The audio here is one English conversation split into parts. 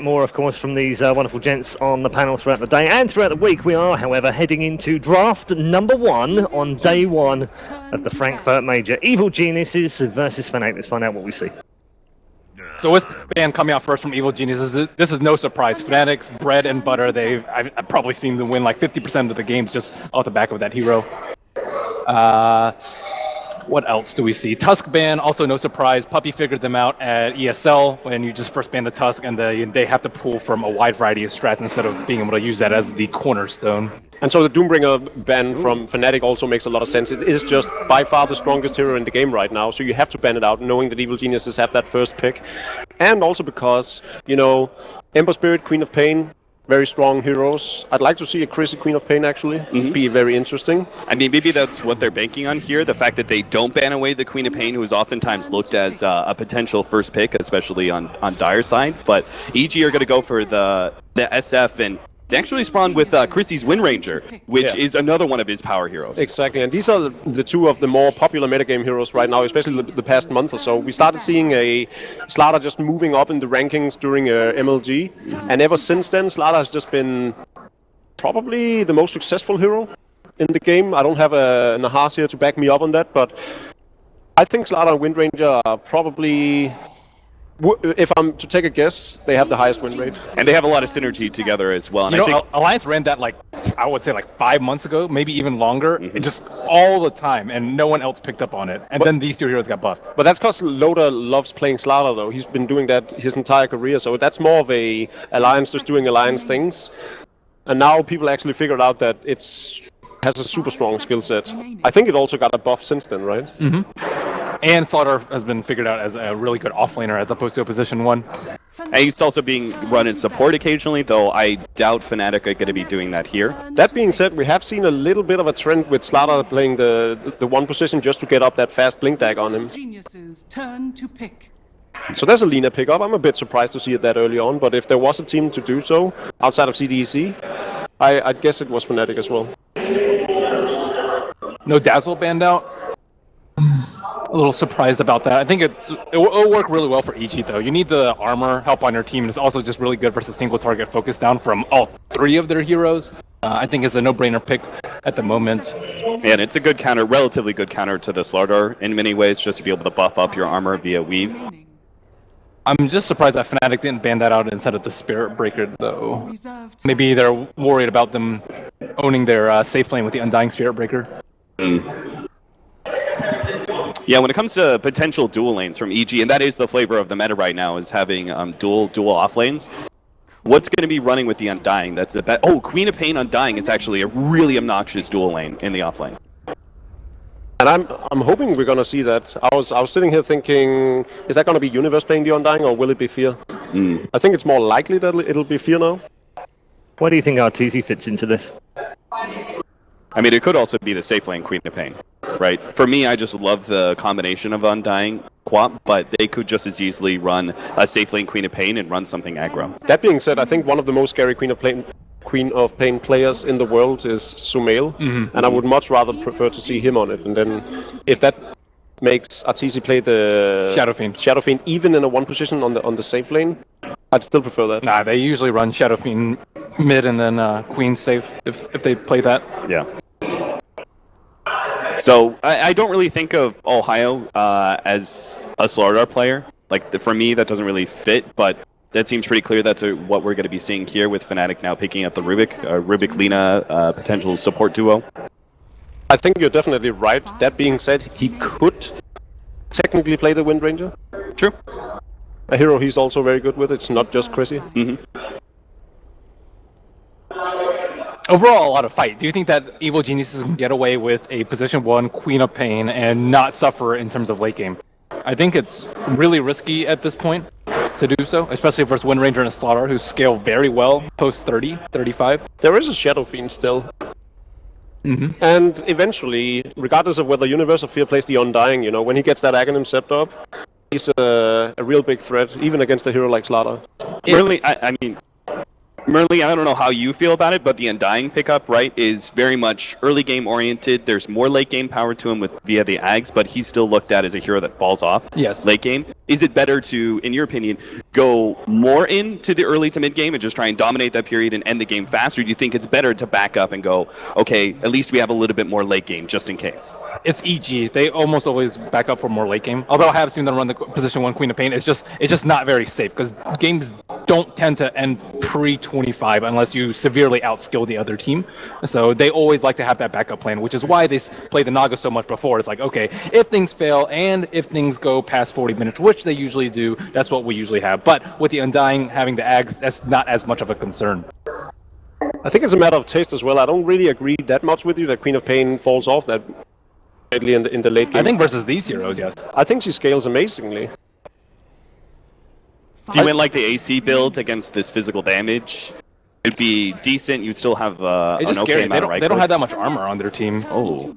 More, of course, from these wonderful gents on the panel throughout the day and throughout the week. We are, however, heading into draft number 1 on day 1 of the Frankfurt Major. Evil Geniuses versus Fnatic. Let's find out what we see. So with ban coming out first from Evil Geniuses, this is no surprise. Fnatic's bread and butter. I've probably seen them win like 50% of the games just off the back of that hero. What else do we see? Tusk ban, also no surprise. Puppy figured them out at ESL when you just first ban the Tusk, and they have to pull from a wide variety of strats instead of being able to use that as the cornerstone. And so the Doombringer ban from Fnatic also makes a lot of sense. It is just by far the strongest hero in the game right now, so you have to ban it out knowing that Evil Geniuses have that first pick. And also because, you know, Ember Spirit, Queen of Pain, very strong heroes. I'd like to see a Chrissy Queen of Pain, actually. It'd be very interesting. I mean, maybe that's what they're banking on here, the fact that they don't ban away the Queen of Pain, who is oftentimes looked as a potential first pick, especially on Dire's side. But EG are going to go for the SF, and they actually spawned with Chrissy's Wind Ranger, which is another one of his power heroes. Exactly, and these are the two of the more popular metagame heroes right now, especially the past month or so. We started seeing a Slardar just moving up in the rankings during MLG, and ever since then, Slardar has just been probably the most successful hero in the game. I don't have a Nahas here to back me up on that, but I think Slardar and Wind Ranger are probably... If I'm to take a guess, they have the highest win rate. And they have a lot of synergy together as well. And You I know, think Alliance ran that I would say 5 months ago, maybe even longer, and just all the time, and no one else picked up on it. And then these two heroes got buffed. But that's because Loda loves playing Slardar, though. He's been doing that his entire career, so that's more of a Alliance just doing Alliance things. And now people actually figured out that has a super strong skill set. I think it also got a buff since then, right? And Slaughter has been figured out as a really good offlaner as opposed to a position 1. and he's also being run in support occasionally, though I doubt Fnatic are going to be doing that here. That being said, we have seen a little bit of a trend with Slardar playing the one position just to get up that fast blink dag on him. Geniuses turn to pick. So there's a Lina pickup. I'm a bit surprised to see it that early on, but if there was a team to do so outside of CDEC, I'd guess it was Fnatic as well. No Dazzle banned out. A little surprised about that. I think it'll work really well for EG though. You need the armor help on your team, and it's also just really good versus single target focus down from all 3 of their heroes. I think it's a no-brainer pick at the moment. And it's a good counter, relatively good counter to the Slardar in many ways, just to be able to buff up your armor via weave. I'm just surprised that Fnatic didn't ban that out instead of the Spirit Breaker though. Maybe they're worried about them owning their safe lane with the Undying Spirit Breaker. Yeah, when it comes to potential dual lanes from EG, and that is the flavor of the meta right now, is having dual off lanes. What's going to be running with the Undying? That's a bet. Oh, Queen of Pain Undying is actually a really obnoxious dual lane in the off lane. And I'm hoping we're going to see that. I was sitting here thinking, is that going to be Universe playing the Undying, or will it be Fear? I think it's more likely that it'll be Fear now. Why do you think RTZ fits into this? I mean, it could also be the safe lane Queen of Pain, right? For me, I just love the combination of Undying Quap, but they could just as easily run a safe lane Queen of Pain and run something aggro. That being said, I think one of the most scary Queen of Pain players in the world is Sumail, and I would much rather prefer to see him on it. And then, if that makes Arteezy play the Shadow Fiend even in a one position on the safe lane, I'd still prefer that. Nah, they usually run Shadow Fiend mid and then Queen safe if they play that. Yeah. So I don't really think of Ohio as a Slardar player. For me, that doesn't really fit, but that seems pretty clear. That's what we're going to be seeing here with Fnatic now picking up the Rubik-Lina potential support duo. I think you're definitely right. That being said, he could technically play the Wind Ranger. True. A hero he's also very good with. It's not just Chrissy. Overall, a lot of fight. Do you think that Evil Geniuses can get away with a position 1 Queen of Pain and not suffer in terms of late game? I think it's really risky at this point to do so, especially versus Wind Ranger and Slaughter, who scale very well post 30, 35. There is a Shadow Fiend still. And eventually, regardless of whether Universe or Fear plays the Undying, you know, when he gets that Aghanim set up, he's a real big threat, even against a hero like Slardar. Really, I mean, Merly, I don't know how you feel about it, but the Undying pickup, right, is very much early game oriented. There's more late game power to him via the Ags, but he's still looked at as a hero that falls off late game. Is it better to, in your opinion, go more into the early to mid game and just try and dominate that period and end the game faster? Or do you think it's better to back up and go, okay, at least we have a little bit more late game just in case? It's EG. They almost always back up for more late game. Although I have seen them run the position 1 Queen of Pain, it's just not very safe because games don't tend to end pre-25 unless you severely outskill the other team. So they always like to have that backup plan, which is why they play the Naga so much before. It's like, okay, if things fail and if things go past 40 minutes, which they usually do, that's what we usually have. But with the Undying having the Ags, that's not as much of a concern. I think it's a matter of taste as well. I don't really agree that much with you that Queen of Pain falls off that badly in the late game. I think versus these heroes, yes. I think she scales amazingly. If you went like the AC build against this physical damage, it'd be decent. You'd still have an okay amount of right. They don't have that much armor on their team. Oh,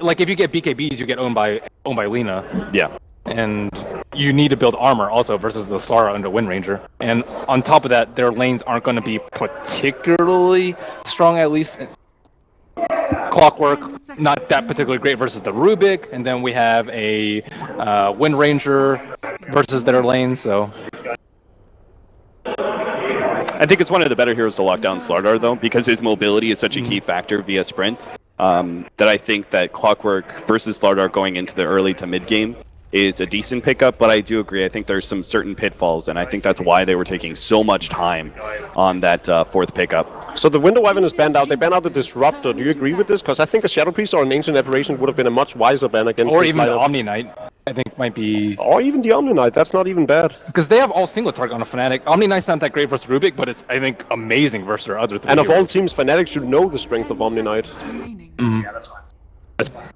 Like if you get BKBs, you get owned by Lina. yeah. And you need to build armor also versus the Slara under Wind Ranger. And on top of that, their lanes aren't going to be particularly strong, at least. Clockwork, not that particularly great versus the Rubik. And then we have a Wind Ranger versus their lanes, so... I think it's one of the better heroes to lock down Slardar, though, because his mobility is such a key factor via sprint, that I think that Clockwork versus Slardar going into the early to mid game is a decent pickup, but I do agree. I think there's some certain pitfalls, and I think that's why they were taking so much time on that fourth pickup. So the Winter Wyvern is banned out. They banned out the Disruptor. Do you agree with this? Because I think a Shadow Priest or an Ancient Aberration would have been a much wiser ban against or this even the lineup. Omni Knight, I think might be... Or even the Omni Knight. That's not even bad. Because they have all single target on a Fnatic. Omni Knight's not that great versus Rubik, but it's, I think, amazing versus their other three And of all heroes. teams, Fnatic should know the strength of Omni Knight. Yeah, that's fine.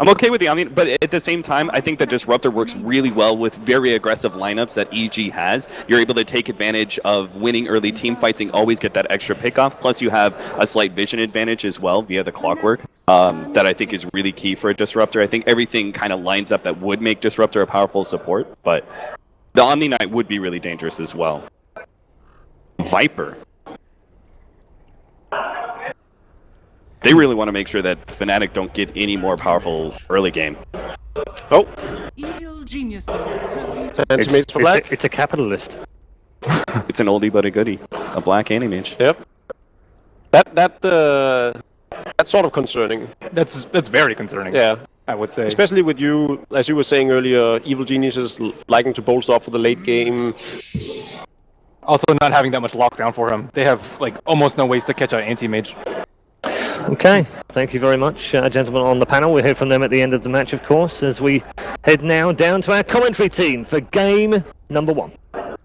I'm okay with the Omni, but at the same time, I think that Disruptor works really well with very aggressive lineups that EG has. You're able to take advantage of winning early team fights and always get that extra pickoff. Plus, you have a slight vision advantage as well via the Clockwork that I think is really key for a Disruptor. I think everything kind of lines up that would make Disruptor a powerful support, but the Omni Knight would be really dangerous as well. Viper. They really want to make sure that Fnatic don't get any more powerful early game. Oh, Evil geniuses turn to Anti-Mage for black. It's a capitalist. It's an oldie but a goodie. A black Anti-Mage. Yep. That's sort of concerning. That's very concerning. Yeah. I would say. Especially with you, as you were saying earlier, Evil Geniuses liking to bolster up for the late game. Also not having that much lockdown for him. They have like almost no ways to catch an anti-mage. Okay, thank you very much, gentlemen on the panel. We'll hear from them at the end of the match, of course, as we head now down to our commentary team for game number 1. Thank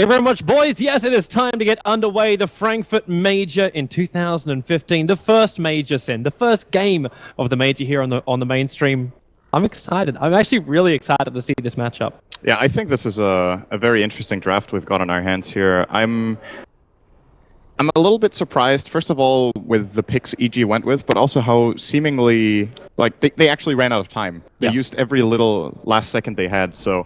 you very much, boys. Yes, it is time to get underway. The Frankfurt Major in 2015, the first Major the first game of the Major here on the mainstream. I'm excited. I'm actually really excited to see this matchup. Yeah, I think this is a very interesting draft we've got on our hands here. I'm a little bit surprised, first of all, with the picks EG went with, but also how seemingly, like, they actually ran out of time. They used every little last second they had, so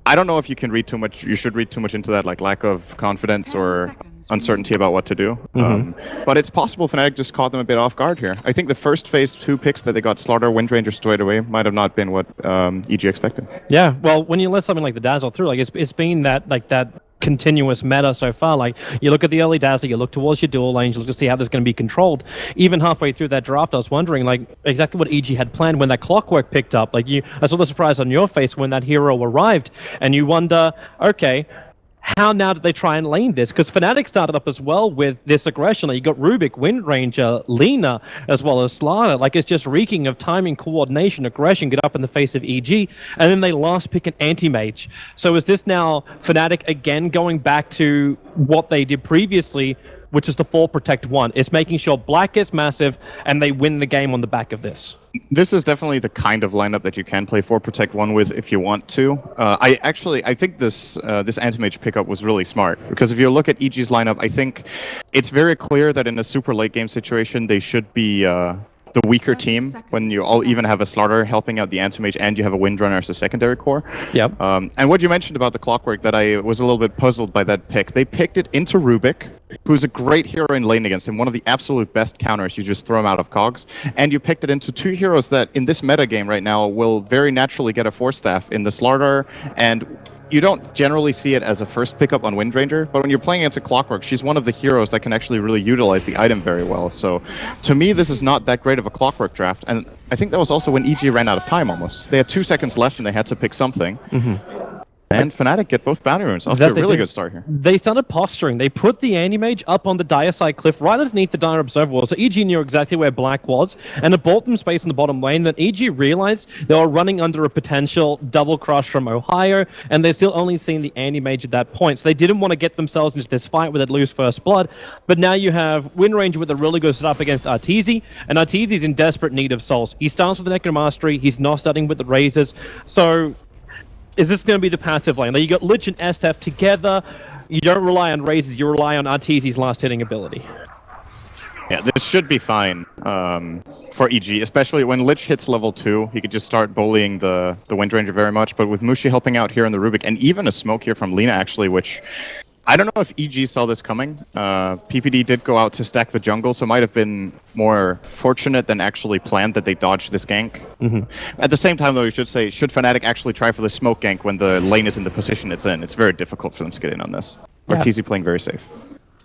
I don't know if you can read too much, you should read too much into that, like lack of confidence or uncertainty about what to do. But it's possible Fnatic just caught them a bit off guard here. I think the first phase 2 picks that they got, Slaughter, Wind Ranger straight away, might have not been what EG expected. Yeah, well, when you let something like the Dazzle through, like it's been that continuous meta so far. Like, you look at the early Dazzle, you look towards your dual lanes, you look to see how this is going to be controlled. Even halfway through that draft, I was wondering, like, exactly what EG had planned when that Clockwork picked up. Like, I saw the surprise on your face when that hero arrived, and you wonder, okay, how now did they try and lane this? Because Fnatic started up as well with this aggression. Like, you got Rubik, Wind Ranger, Lina, as well as Slana. Like, it's just reeking of timing, coordination, aggression, get up in the face of EG. And then they last pick an anti-mage. So is this now Fnatic again going back to what they did previously, which is the 4 Protect 1? It's making sure Black gets massive and they win the game on the back of this. This is definitely the kind of lineup that you can play 4 Protect 1 with if you want to. I think this anti-mage pickup was really smart, because if you look at EG's lineup, I think it's very clear that in a super late game situation they should be the weaker team when you all even have a Slaughter helping out the Anti-Mage and you have a Windrunner as a secondary core. Yep. And what you mentioned about the Clockwork, that I was a little bit puzzled by that pick. They picked it into Rubik, who's a great hero in lane against him, one of the absolute best counters. You just throw him out of cogs. And you picked it into two heroes that in this meta game right now will very naturally get a 4-staff in the Slaughter, and you don't generally see it as a first pickup on Windranger, but when you're playing against a Clockwork, she's one of the heroes that can actually really utilize the item very well. So to me, this is not that great of a Clockwork draft, and I think that was also when EG ran out of time almost. They had 2 seconds left and they had to pick something. And Fnatic get both bounty runes. Off to a really good start here. They started posturing. They put the Anti-Mage up on the Dire side cliff right underneath the Dire Observer wall. So EG knew exactly where Black was, and it bought them space in the bottom lane. Then EG realized they were running under a potential double crush from Ohio, and they're still only seeing the Anti-Mage at that point. So they didn't want to get themselves into this fight where they'd lose first blood. But now you have Windranger with a really good setup against Arteezy, and Arteezy's in desperate need of souls. He starts with the Necro Mastery. He's not starting with the Razors. So is this going to be the passive lane? Like, you got Lich and SF together. You don't rely on Razors, you rely on Arteezy's last hitting ability. Yeah, this should be fine for EG, especially when Lich hits level 2. He could just start bullying the Windranger very much. But with Mushi helping out here in the Rubik, and even a smoke here from Lina, actually, which I don't know if EG saw this coming. PPD did go out to stack the jungle, so might have been more fortunate than actually planned that they dodged this gank. At the same time, though, you should say, should Fnatic actually try for the smoke gank when the lane is in the position it's in? It's very difficult for them to get in on this. Yeah. Arteezy playing very safe.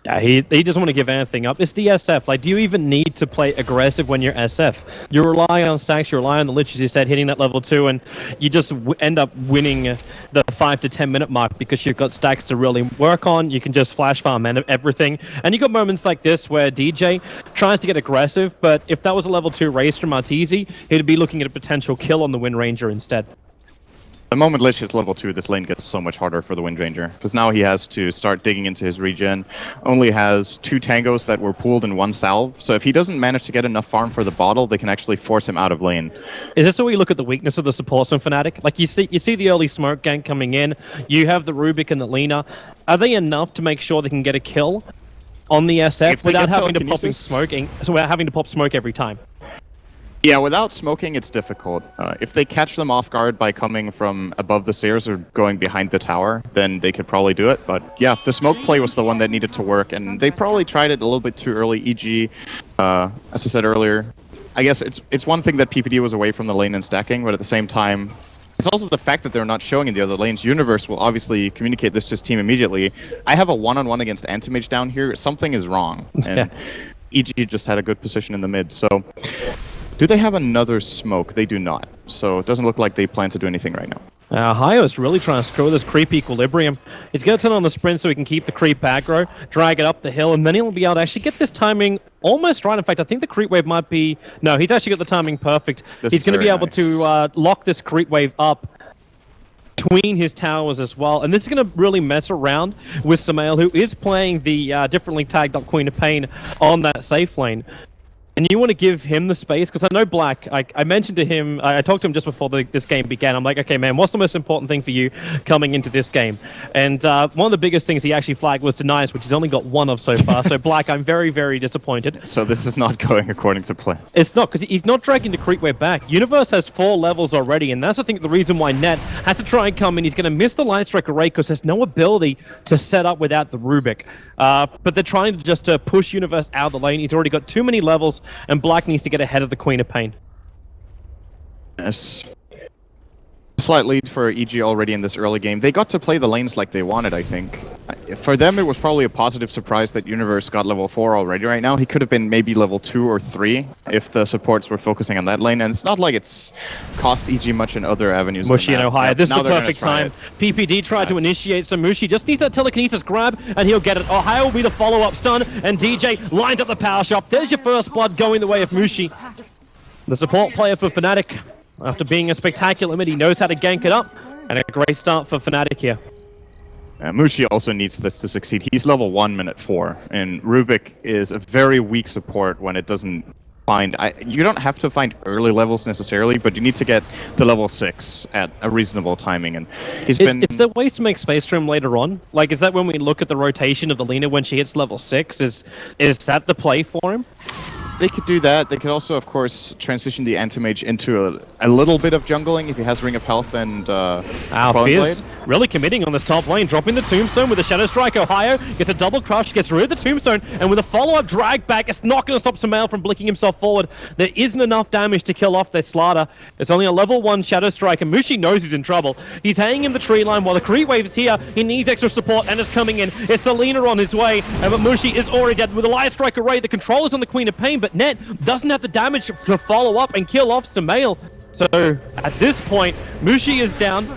Yeah, he doesn't want to give anything up. It's the SF. Like, do you even need to play aggressive when you're SF? You rely on stacks, you rely on the Lich, as you said, hitting that level 2, and you just end up winning the 5 to 10 minute mark because you've got stacks to really work on. You can just flash farm and everything. And you got moments like this where DJ tries to get aggressive, but if that was a level 2 race from Arteezy, he'd be looking at a potential kill on the Windranger instead. The moment Lich hits level 2, this lane gets so much harder for the Windranger, because now he has to start digging into his regen. Only has 2 tangos that were pooled in 1 salve, so if he doesn't manage to get enough farm for the bottle, they can actually force him out of lane. Is this where we look at the weakness of the supports on Fnatic? Like, you see the early smoke gank coming in, you have the Rubik and the Lina. Are they enough to make sure they can get a kill on the SF without having to pop smoke every time? Yeah, without smoking, it's difficult. If they catch them off guard by coming from above the stairs or going behind the tower, then they could probably do it. But yeah, the smoke play was the one that needed to work, and they probably tried it a little bit too early. EG, as I said earlier, I guess it's one thing that PPD was away from the lane and stacking, but at the same time, it's also the fact that they're not showing in the other lanes. Universe will obviously communicate this to his team immediately. I have a one-on-one against Anti-Mage down here. Something is wrong, and EG just had a good position in the mid, so... Do they have another smoke? They do not. So it doesn't look like they plan to do anything right now. Hayo's really trying to screw this creep equilibrium. He's going to turn on the sprint so he can keep the creep aggro, drag it up the hill, and then he'll be able to actually get this timing almost right. In fact, I think the creep wave might be... No, he's actually got the timing perfect. He's going to be able to lock this creep wave up between his towers as well, and this is going to really mess around with Samael, who is playing the differently tagged up Queen of Pain on that safe lane. And you want to give him the space, because I know Black, I mentioned to him, I talked to him just before this game began. I'm like, okay, man, what's the most important thing for you coming into this game? And one of the biggest things he actually flagged was Denies, which he's only got 1 of so far. So Black, I'm very, very disappointed. So this is not going according to plan. It's not, because he's not dragging the creep wave back. Universe has 4 levels already, and that's I think the reason why Net has to try and come in. He's going to miss the Light Strike array because there's no ability to set up without the Rubik. But they're trying to just push Universe out of the lane. He's already got too many levels, and Black needs to get ahead of the Queen of Pain. Yes. Slight lead for EG already in this early game. They got to play the lanes like they wanted, I think. For them, it was probably a positive surprise that Universe got level 4 already right now. He could have been maybe level 2 or 3 if the supports were focusing on that lane, and it's not like it's cost EG much in other avenues. Mushi and Ohio. This is the perfect time. PPD tried to initiate some Mushi. Just needs that telekinesis grab, and he'll get it. Ohio will be the follow-up stun, and DJ lines up the power shot. There's your first blood going the way of Mushi. The support player for Fnatic. After being a spectacular mid, he knows how to gank it up, and a great start for Fnatic here. Mushi also needs this to succeed. He's level 1 minute 4, and Rubik is a very weak support when it doesn't find... you don't have to find early levels necessarily, but you need to get the level 6 at a reasonable timing, and he's been... Is there ways to make space for him later on? Like, is that when we look at the rotation of the Lina when she hits level 6? Is that the play for him? They could do that. They could also, of course, transition the Anti-Mage into a little bit of jungling if he has Ring of Health and Quelling Fierce Blade. really committing on this top lane, dropping the Tombstone with a Shadow Strike. Ohio gets a double crush, gets rid of the Tombstone, and with a follow-up drag back, it's not going to stop Sumail from blinking himself forward. There isn't enough damage to kill off their Slaughter. It's only a level 1 Shadow Strike, and Mushi knows he's in trouble. He's hanging in the tree line while the creep wave is here. He needs extra support, and it's coming in. It's Selena on his way, but Mushi is already dead with a Light Strike array. The controller's on the Queen of Pain, but Net doesn't have the damage to follow up and kill off Sumail. So at this point, Mushi is down,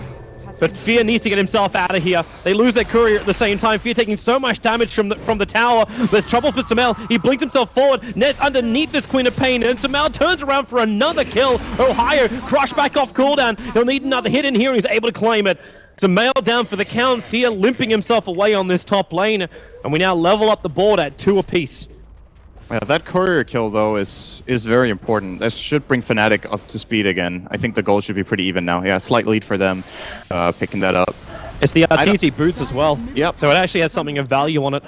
but Fear needs to get himself out of here. They lose their courier at the same time. Fear taking so much damage from the tower. There's trouble for Sumail. He blinks himself forward. Net's underneath this Queen of Pain, and Sumail turns around for another kill. Ohio crushed back off cooldown. He'll need another hit in here, and he's able to claim it. Sumail down for the count. Fear limping himself away on this top lane, and we now level up the board at 2 apiece. Yeah, that courier kill, though, is very important. That should bring Fnatic up to speed again. I think the goal should be pretty even now. Yeah, slight lead for them, picking that up. It's the RTZ boots as well. Yep. So it actually has something of value on it.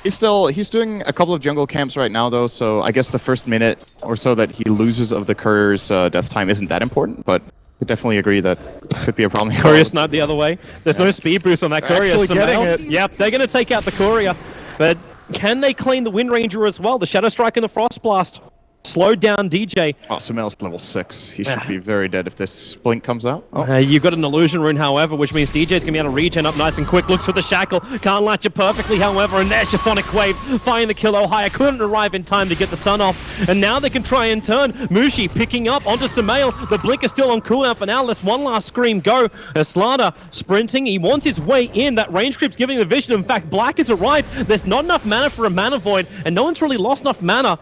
He's doing a couple of jungle camps right now, though, so I guess the first minute or so that he loses of the courier's death time isn't that important, but I definitely agree that could be a problem. Courier snipe the other way. There's no speed boost on that courier. Actually getting it. Yep, they're going to take out the courier, but can they claim the Wind Ranger as well? The Shadow Strike and the Frost Blast. Slowed down DJ. Oh, Sumail's level 6. He should be very dead if this blink comes out. Oh. You've got an illusion rune, however, which means DJ's going to be able to regen up nice and quick. Looks for the shackle. Can't latch it perfectly, however, and there's your Sonic Wave. Finding the kill. Ohio couldn't arrive in time to get the stun off. And now they can try and turn. Mushi picking up onto Sumail. The blink is still on cooldown for now. Let's one last scream go. Slaughter sprinting. He wants his way in. That range creep's giving the vision. In fact, Black has arrived. There's not enough mana for a mana void, and no one's really lost enough mana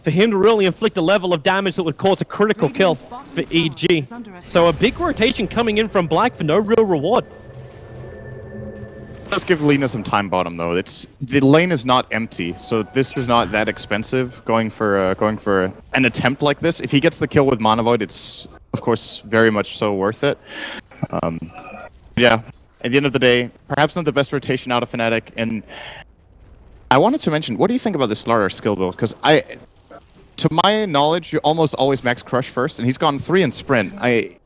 for him to really inflict a level of damage that would cause a critical kill for EG. So a big rotation coming in from Black for no real reward. Let's give Lina some time bottom, though. The lane is not empty, so this is not that expensive going for an attempt like this. If he gets the kill with Mana Void, it's of course very much so worth it. Yeah, at the end of the day, perhaps not the best rotation out of Fnatic. And I wanted to mention, what do you think about this Slaughter skill build? Because to my knowledge, you almost always max Crush first, and he's gone 3 in Sprint. I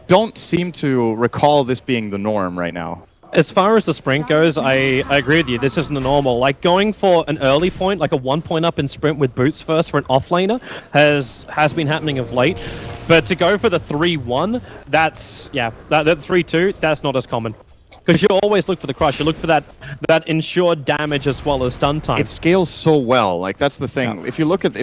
don't seem to recall this being the norm right now. As far as the sprint goes, I agree with you. This isn't the normal. Like, going for an early point, like a 1 point up in sprint with boots first for an offlaner, has been happening of late. But to go for the 3-1, that 3-2, that's not as common. Because you always look for the crush. You look for that ensured damage as well as stun time. It scales so well. Like, that's the thing. Yeah. If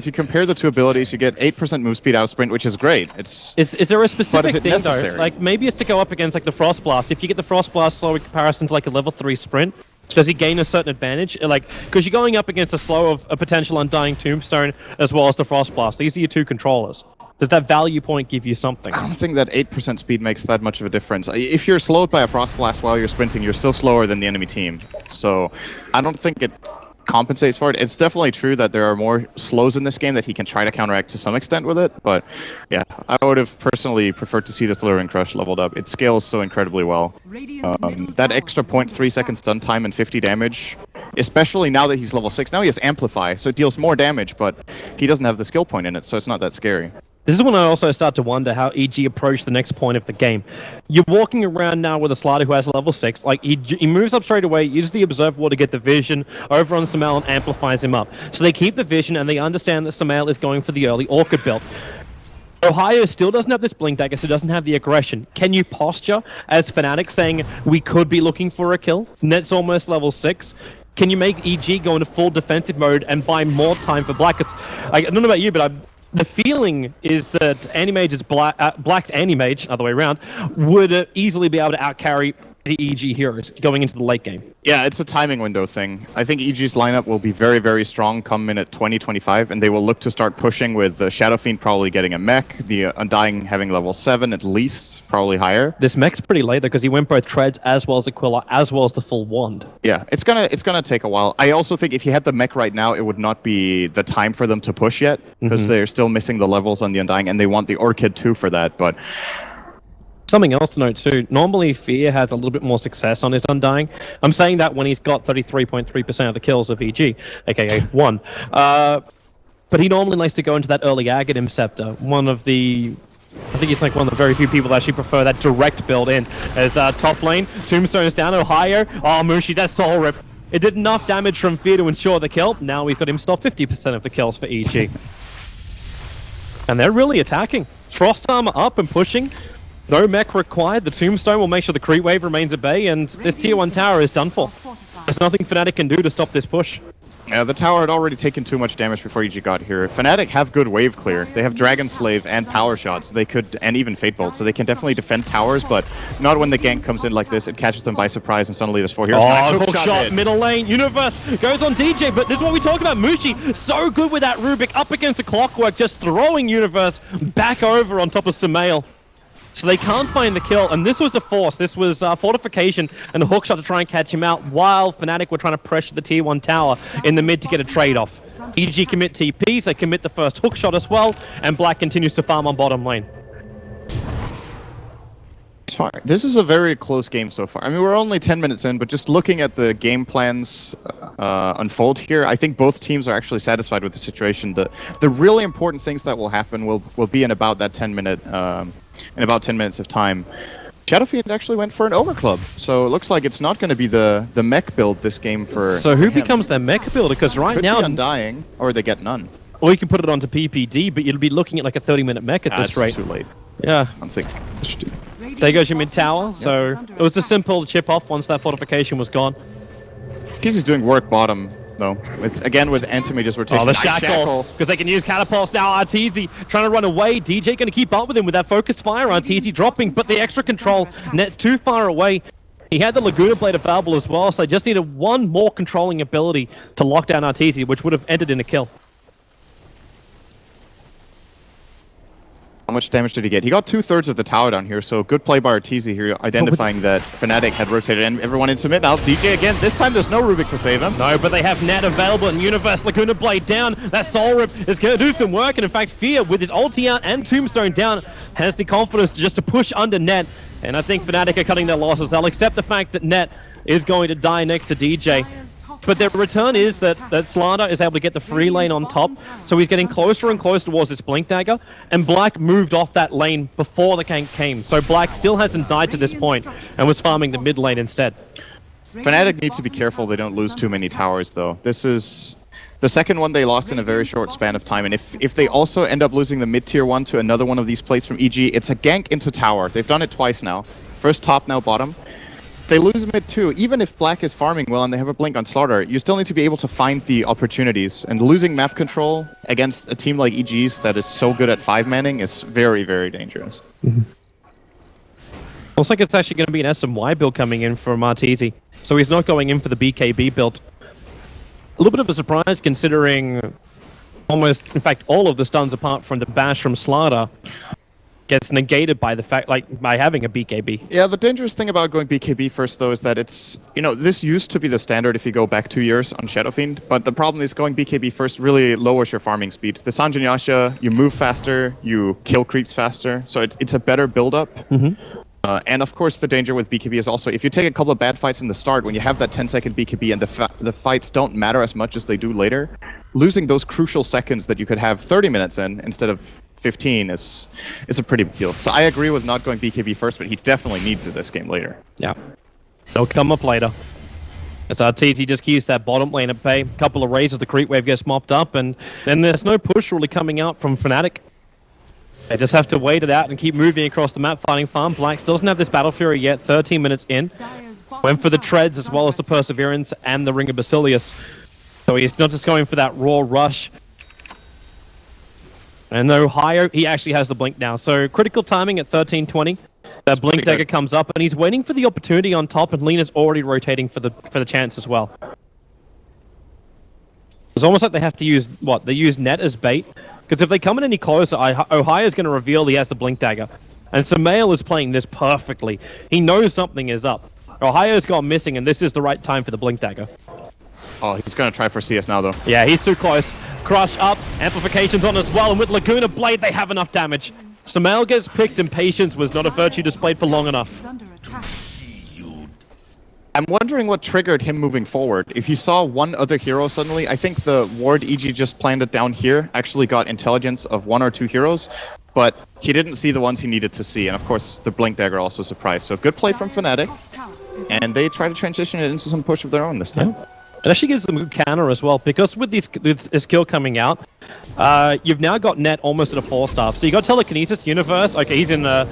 you compare the two abilities, you get 8% move speed out of sprint, which is great. Is there a specific thing necessary? though? Like, maybe it's to go up against like the Frost Blast. If you get the Frost Blast slow in comparison to like a level 3 sprint, does he gain a certain advantage? Like, because you're going up against a slow of a potential Undying Tombstone as well as the Frost Blast. These are your two controllers. Does that value point give you something? I don't think that 8% speed makes that much of a difference. If you're slowed by a Frost Blast while you're sprinting, you're still slower than the enemy team. So I don't think it compensates for it. It's definitely true that there are more slows in this game that he can try to counteract to some extent with it. But yeah, I would have personally preferred to see the Slithering Crush leveled up. It scales so incredibly well. That extra 0.3 second stun time and 50 damage, especially now that he's level 6. Now he has Amplify, so it deals more damage, but he doesn't have the skill point in it, so it's not that scary. This is when I also start to wonder how EG approach the next point of the game. You're walking around now with a Slaughter who has level 6. Like, he moves up straight away, uses the Observe Wall to get the vision over on Sumail and amplifies him up. So they keep the vision and they understand that Sumail is going for the early Orchid build. Ohio still doesn't have this Blink Dagger, so doesn't have the aggression. Can you posture as Fnatic saying, we could be looking for a kill? Net's almost level 6. Can you make EG go into full defensive mode and buy more time for Black? I don't know about you, but the feeling is that Anti-Mage's Black's Anti-Mage, other way around, would easily be able to outcarry the EG heroes going into the late game. Yeah, it's a timing window thing. I think EG's lineup will be very, very strong come minute 20-25, and they will look to start pushing with the Shadow Fiend probably getting a mech, the Undying having level 7 at least, probably higher. This mech's pretty late though, because he went both treads as well as Aquila, as well as the full wand. Yeah, it's gonna take a while. I also think if you had the mech right now, it would not be the time for them to push yet, because they're still missing the levels on the Undying, and they want the Orchid too for that, but Something else to note too, normally Fear has a little bit more success on his Undying. I'm saying that when he's got 33.3% of the kills of EG, aka 1. But he normally likes to go into that early Aghanim Scepter. I think he's like one of the very few people that actually prefer that direct build in. As top lane, Tombstone's down, Ohio. Oh, Mushi, that soul rip. It did enough damage from Fear to ensure the kill. Now we've got himself 50% of the kills for EG. And they're really attacking. Frost Armor up and pushing. No mech required. The Tombstone will make sure the creep wave remains at bay, and this tier 1 tower is done for. There's nothing Fnatic can do to stop this push. Yeah, the tower had already taken too much damage before EG got here. Fnatic have good wave clear. They have Dragon Slave and Power Shots. They could, and even Fate Bolt, so they can definitely defend towers, but not when the gank comes in like this. It catches them by surprise, and suddenly there's 4 heroes. Nice hook shot, middle lane. Universe goes on DJ, but this is what we talked about. Mushi, so good with that Rubik, up against the Clockwork, just throwing Universe back over on top of Sumail. So they can't find the kill, and this was a force. This was Fortification and a hookshot to try and catch him out, while Fnatic were trying to pressure the tier 1 tower in the mid to get a trade-off. EG commit TPs, they commit the first hookshot as well, and Black continues to farm on bottom lane. It's fine. This is a very close game so far. I mean, we're only 10 minutes in, but just looking at the game plans unfold here, I think both teams are actually satisfied with the situation. The really important things that will happen will be in about that 10 minutes of time. Shadowfiend actually went for an overclub, so it looks like it's not going to be the mech build this game for. So who becomes their mech builder? Because right Could now, be Undying, or they get none. or you can put it onto PPD, but you'll be looking at like a 30-minute mech at this rate. Too late. Yeah. I think. There goes your mid tower. So it was a simple chip off once that fortification was gone. He's doing work bottom though. Again with anti-mage's rotation. Oh, the shackle, because they can use catapults now. Arteezy trying to run away. DJ going to keep up with him with that focus fire. Arteezy dropping, but the extra control. Net's too far away. He had the Laguna Blade available as well, so they just needed one more controlling ability to lock down Arteezy, which would have ended in a kill. How much damage did he get? He got 2/3 of the tower down here, so good play by Arteezy here, identifying that Fnatic had rotated and everyone into mid. Now DJ again, this time there's no Rubik to save him. No, but they have Net available and Universe Laguna Blade down. That Soul Rip is going to do some work, and in fact Fear, with his ulti out and Tombstone down, has the confidence just to push under Net. And I think Fnatic are cutting their losses. They'll accept the fact that Net is going to die next to DJ. But their return is that Slardar is able to get the free lane on top, so he's getting closer and closer towards this Blink Dagger, and Black moved off that lane before the gank came, so Black still hasn't died to this point, and was farming the mid lane instead. Fnatic needs to be careful they don't lose too many towers though. This is the second one they lost in a very short span of time, and if they also end up losing the mid-tier one to another one of these plates from EG, it's a gank into tower. They've done it twice now. First top, now bottom. They lose mid too. Even if Black is farming well and they have a blink on Slardar, you still need to be able to find the opportunities. And losing map control against a team like EG's that is so good at 5-manning is very, very dangerous. Looks like it's actually going to be an SMY build coming in from Arteezy, so he's not going in for the BKB build. A little bit of a surprise considering almost, in fact, all of the stuns apart from the bash from Slardar gets negated by the fact, by having a BKB. Yeah, the dangerous thing about going BKB first, though, is that it's, this used to be the standard if you go back 2 years on Shadowfiend, but the problem is going BKB first really lowers your farming speed. The Sanjin Yasha, you move faster, you kill creeps faster, so it's a better build-up. And of course, the danger with BKB is also, if you take a couple of bad fights in the start, when you have that 10-second BKB and the fights don't matter as much as they do later, losing those crucial seconds that you could have 30 minutes in instead of 15 is a pretty big deal. So I agree with not going BKB first, but he definitely needs it this game later. Yeah. They'll come up later. As Arteezy just keeps that bottom lane at bay. Couple of raises, the creep wave gets mopped up, and then there's no push really coming out from Fnatic. They just have to wait it out and keep moving across the map, fighting farm. Black still doesn't have this Battle Fury yet, 13 minutes in. Went for the Treads as well as the Perseverance and the Ring of Basilius. So he's not just going for that raw rush. And Ohio, he actually has the blink now. So critical timing at 13:20. That blink dagger comes up, and he's waiting for the opportunity on top, and Lena's already rotating for the chance as well. It's almost like they have to use, they use Net as bait. Because if they come in any closer, Ohio's going to reveal he has the blink dagger. And Sumail is playing this perfectly. He knows something is up. Ohio's gone missing, and this is the right time for the blink dagger. Oh, he's going to try for CS now, though. Yeah, he's too close. Crush up, amplifications on as well, and with Laguna Blade, they have enough damage. Samael gets picked and patience was not a virtue displayed for long enough. Is under attack. I'm wondering what triggered him moving forward. If he saw one other hero suddenly, I think the ward EG just planted down here actually got intelligence of 1 or 2 heroes, but he didn't see the ones he needed to see, and of course the Blink Dagger also surprised. So good play from Fnatic, and they try to transition it into some push of their own this time. Yeah. It actually gives them a good counter as well, because with this kill coming out, you've now got Net almost at a 4-star. So you got Telekinesis, Universe. Okay, he's in a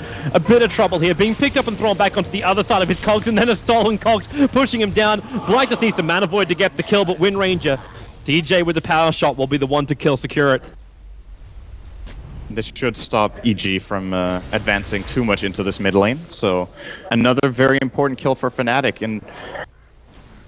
bit of trouble here, being picked up and thrown back onto the other side of his cogs, and then a stolen cogs pushing him down. Blight just needs to Mana Void to get the kill, but Wind Ranger, DJ with the power shot will be the one to kill secure it. This should stop EG from advancing too much into this mid lane. So another very important kill for Fnatic, and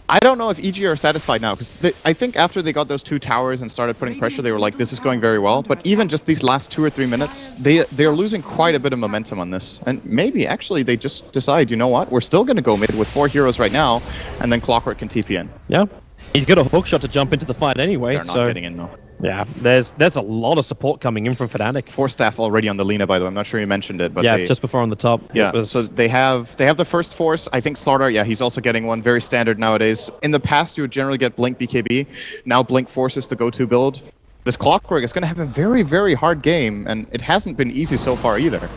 I don't know if EG are satisfied now, because I think after they got those 2 towers and started putting pressure, they were like, this is going very well. But even just these last 2 or 3 minutes, they're losing quite a bit of momentum on this. And maybe, actually, they just decide, you know what, we're still going to go mid with 4 heroes right now, and then Clockwork can TP in. Yeah. He's got a hookshot to jump into the fight anyway. They're not getting in, though. Yeah, there's a lot of support coming in from Fnatic. 4 staff already on the Lina, by the way. I'm not sure you mentioned it, but yeah, just before on the top. Yeah, so they have the first force. I think Slaughter, yeah, he's also getting one. Very standard nowadays. In the past, you would generally get Blink BKB. Now Blink Force is the go-to build. This Clockwork is going to have a very, very hard game, and it hasn't been easy so far either.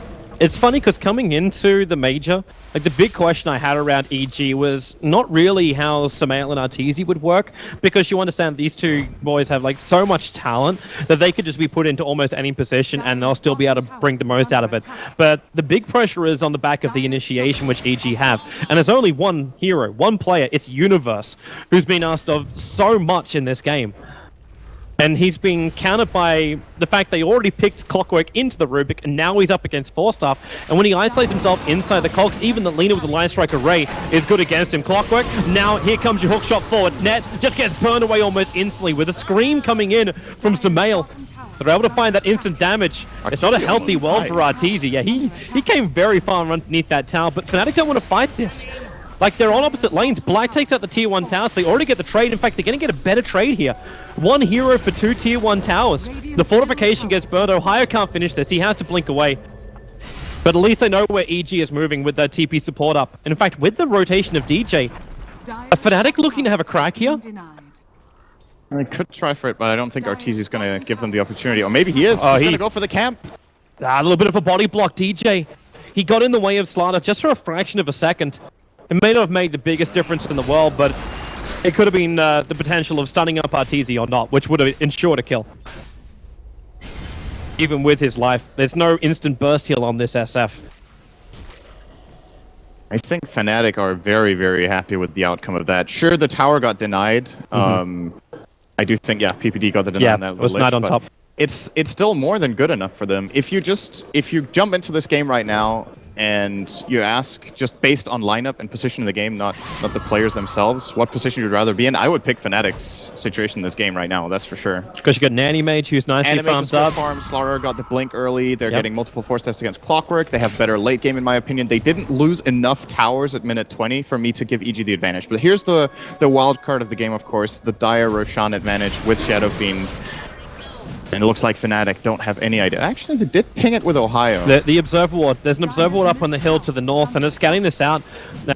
It's funny because coming into the major, like the big question I had around EG was not really how Samael and Arteezy would work, because you understand these 2 boys have like so much talent that they could just be put into almost any position and they'll still be able to bring the most out of it. But the big pressure is on the back of the initiation which EG have, and there's only one hero, one player, it's Universe, who's been asked of so much in this game. And he's being countered by the fact they already picked Clockwork into the Rubik, and now he's up against 4-staff. And when he isolates himself inside the cogs, even the Lina with the Line Strike Array is good against him. Clockwork, now here comes your hookshot forward. Net just gets burned away almost instantly with a scream coming in from Samael. They're able to find that instant damage. It's not a healthy world for Arteezy. Yeah, he came very far underneath that tower, but Fnatic don't want to fight this. Like, they're on opposite lanes. Blight takes out the tier 1 towers. They already get the trade. In fact, they're going to get a better trade here. 1 hero for 2 tier 1 towers. The fortification gets burned. Ohio can't finish this. He has to blink away. But at least they know where EG is moving with their TP support up. And in fact, with the rotation of DJ, a Fnatic looking to have a crack here? I could try for it, but I don't think Arteezy's going to give them the opportunity. Or maybe he is. He's going to go for the camp. A little bit of a body block, DJ. He got in the way of Slaughter just for a fraction of a second. It may not have made the biggest difference in the world, but it could have been the potential of stunning up Arteezy or not, which would have ensured a kill. Even with his life, there's no instant burst heal on this SF. I think Fnatic are very, very happy with the outcome of that. Sure, the tower got denied. I do think, yeah, PPD got the deny on that. Yeah, it was not on top. It's still more than good enough for them. If you jump into this game right now and you ask, just based on lineup and position in the game, not the players themselves, what position you'd rather be in, I would pick Fnatic's situation in this game right now, that's for sure. Because you got Nanny Mage, who's nicely farmed up. Slaughter got the blink early, they're getting multiple 4-steps against Clockwork, they have better late game in my opinion. They didn't lose enough towers at minute 20 for me to give EG the advantage. But here's the wild card of the game, of course, the dire Roshan advantage with Shadow Fiend. And it looks like Fnatic don't have any idea. Actually, they did ping it with Ohio. The Observer Ward. There's an Observer Ward up on the hill to the north, and it's scouting this out.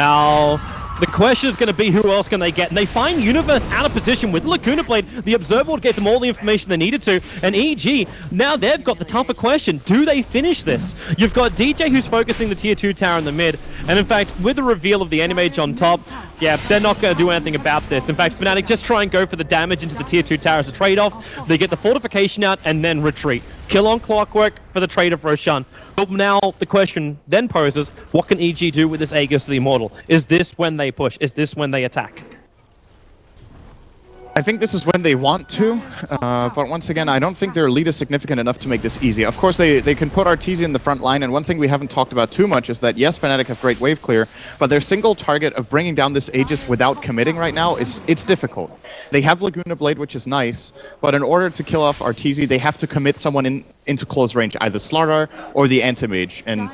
Now, the question is going to be who else can they get? And they find Universe out of position with Lacuna Blade. The Observer Ward gave them all the information they needed to. And EG, now they've got the tougher question. Do they finish this? You've got DJ who's focusing the tier 2 tower in the mid. And in fact, with the reveal of the Animage on top, yeah, they're not going to do anything about this. In fact, Fnatic just try and go for the damage into the tier 2 tower as a trade-off. They get the fortification out and then retreat. Kill on Clockwork for the trade of Roshan. But now the question then poses, what can EG do with this Aegis of the Immortal? Is this when they push? Is this when they attack? I think this is when they want to, but once again, I don't think their lead is significant enough to make this easy. Of course, they can put Arteezy in the front line, and one thing we haven't talked about too much is that, yes, Fnatic have great wave clear, but their single target of bringing down this Aegis without committing right now it's difficult. They have Laguna Blade, which is nice, but in order to kill off Arteezy, they have to commit someone into close range, either Slaughter or the Anti-Mage, and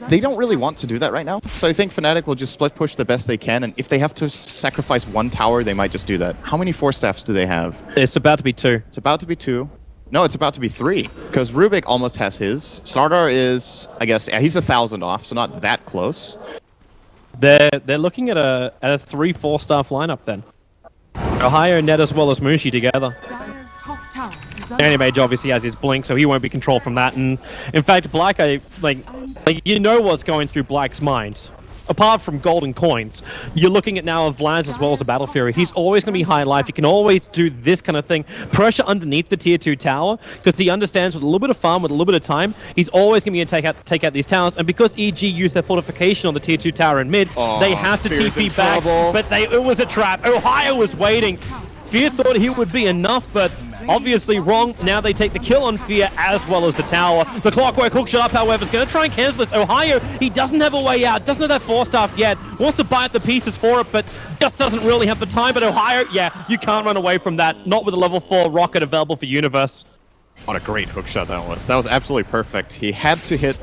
they don't really want to do that right now. So I think Fnatic will just split push the best they can, and if they have to sacrifice one tower, they might just do that. How many 4-staffs do they have? It's about to be 2. It's about to be 2. No, it's about to be 3, because Rubik almost has his. Slardar is, I guess, yeah, he's 1,000 off, so not that close. They're looking at a 3-4 staff lineup then. Ohio, Ned, as well as Mushi together. Dire's top tower is under Anti-Mage obviously has his blink, so he won't be controlled from that. And in fact, Black, like you know what's going through Black's mind. Apart from golden coins, you're looking at now a Vlad as well as a Battle Fury. He's always going to be high life. He can always do this kind of thing. Pressure underneath the tier 2 tower, because he understands with a little bit of farm, with a little bit of time, he's always going to be able to take out these towers. And because EG used their fortification on the tier 2 tower in mid, they have to Fear's in TP back. trouble. But it was a trap. Ohio was waiting. Fear thought he would be enough, but obviously wrong. Now they take the kill on Fear as well as the tower. The Clockwork hook shot up, however, is going to try and cancel this. Ohio, he doesn't have a way out, doesn't have that 4-staff yet. Wants to bite the pieces for it, but just doesn't really have the time. But Ohio, yeah, you can't run away from that. Not with a level 4 rocket available for Universe. What a great hookshot that was. That was absolutely perfect. He had to hit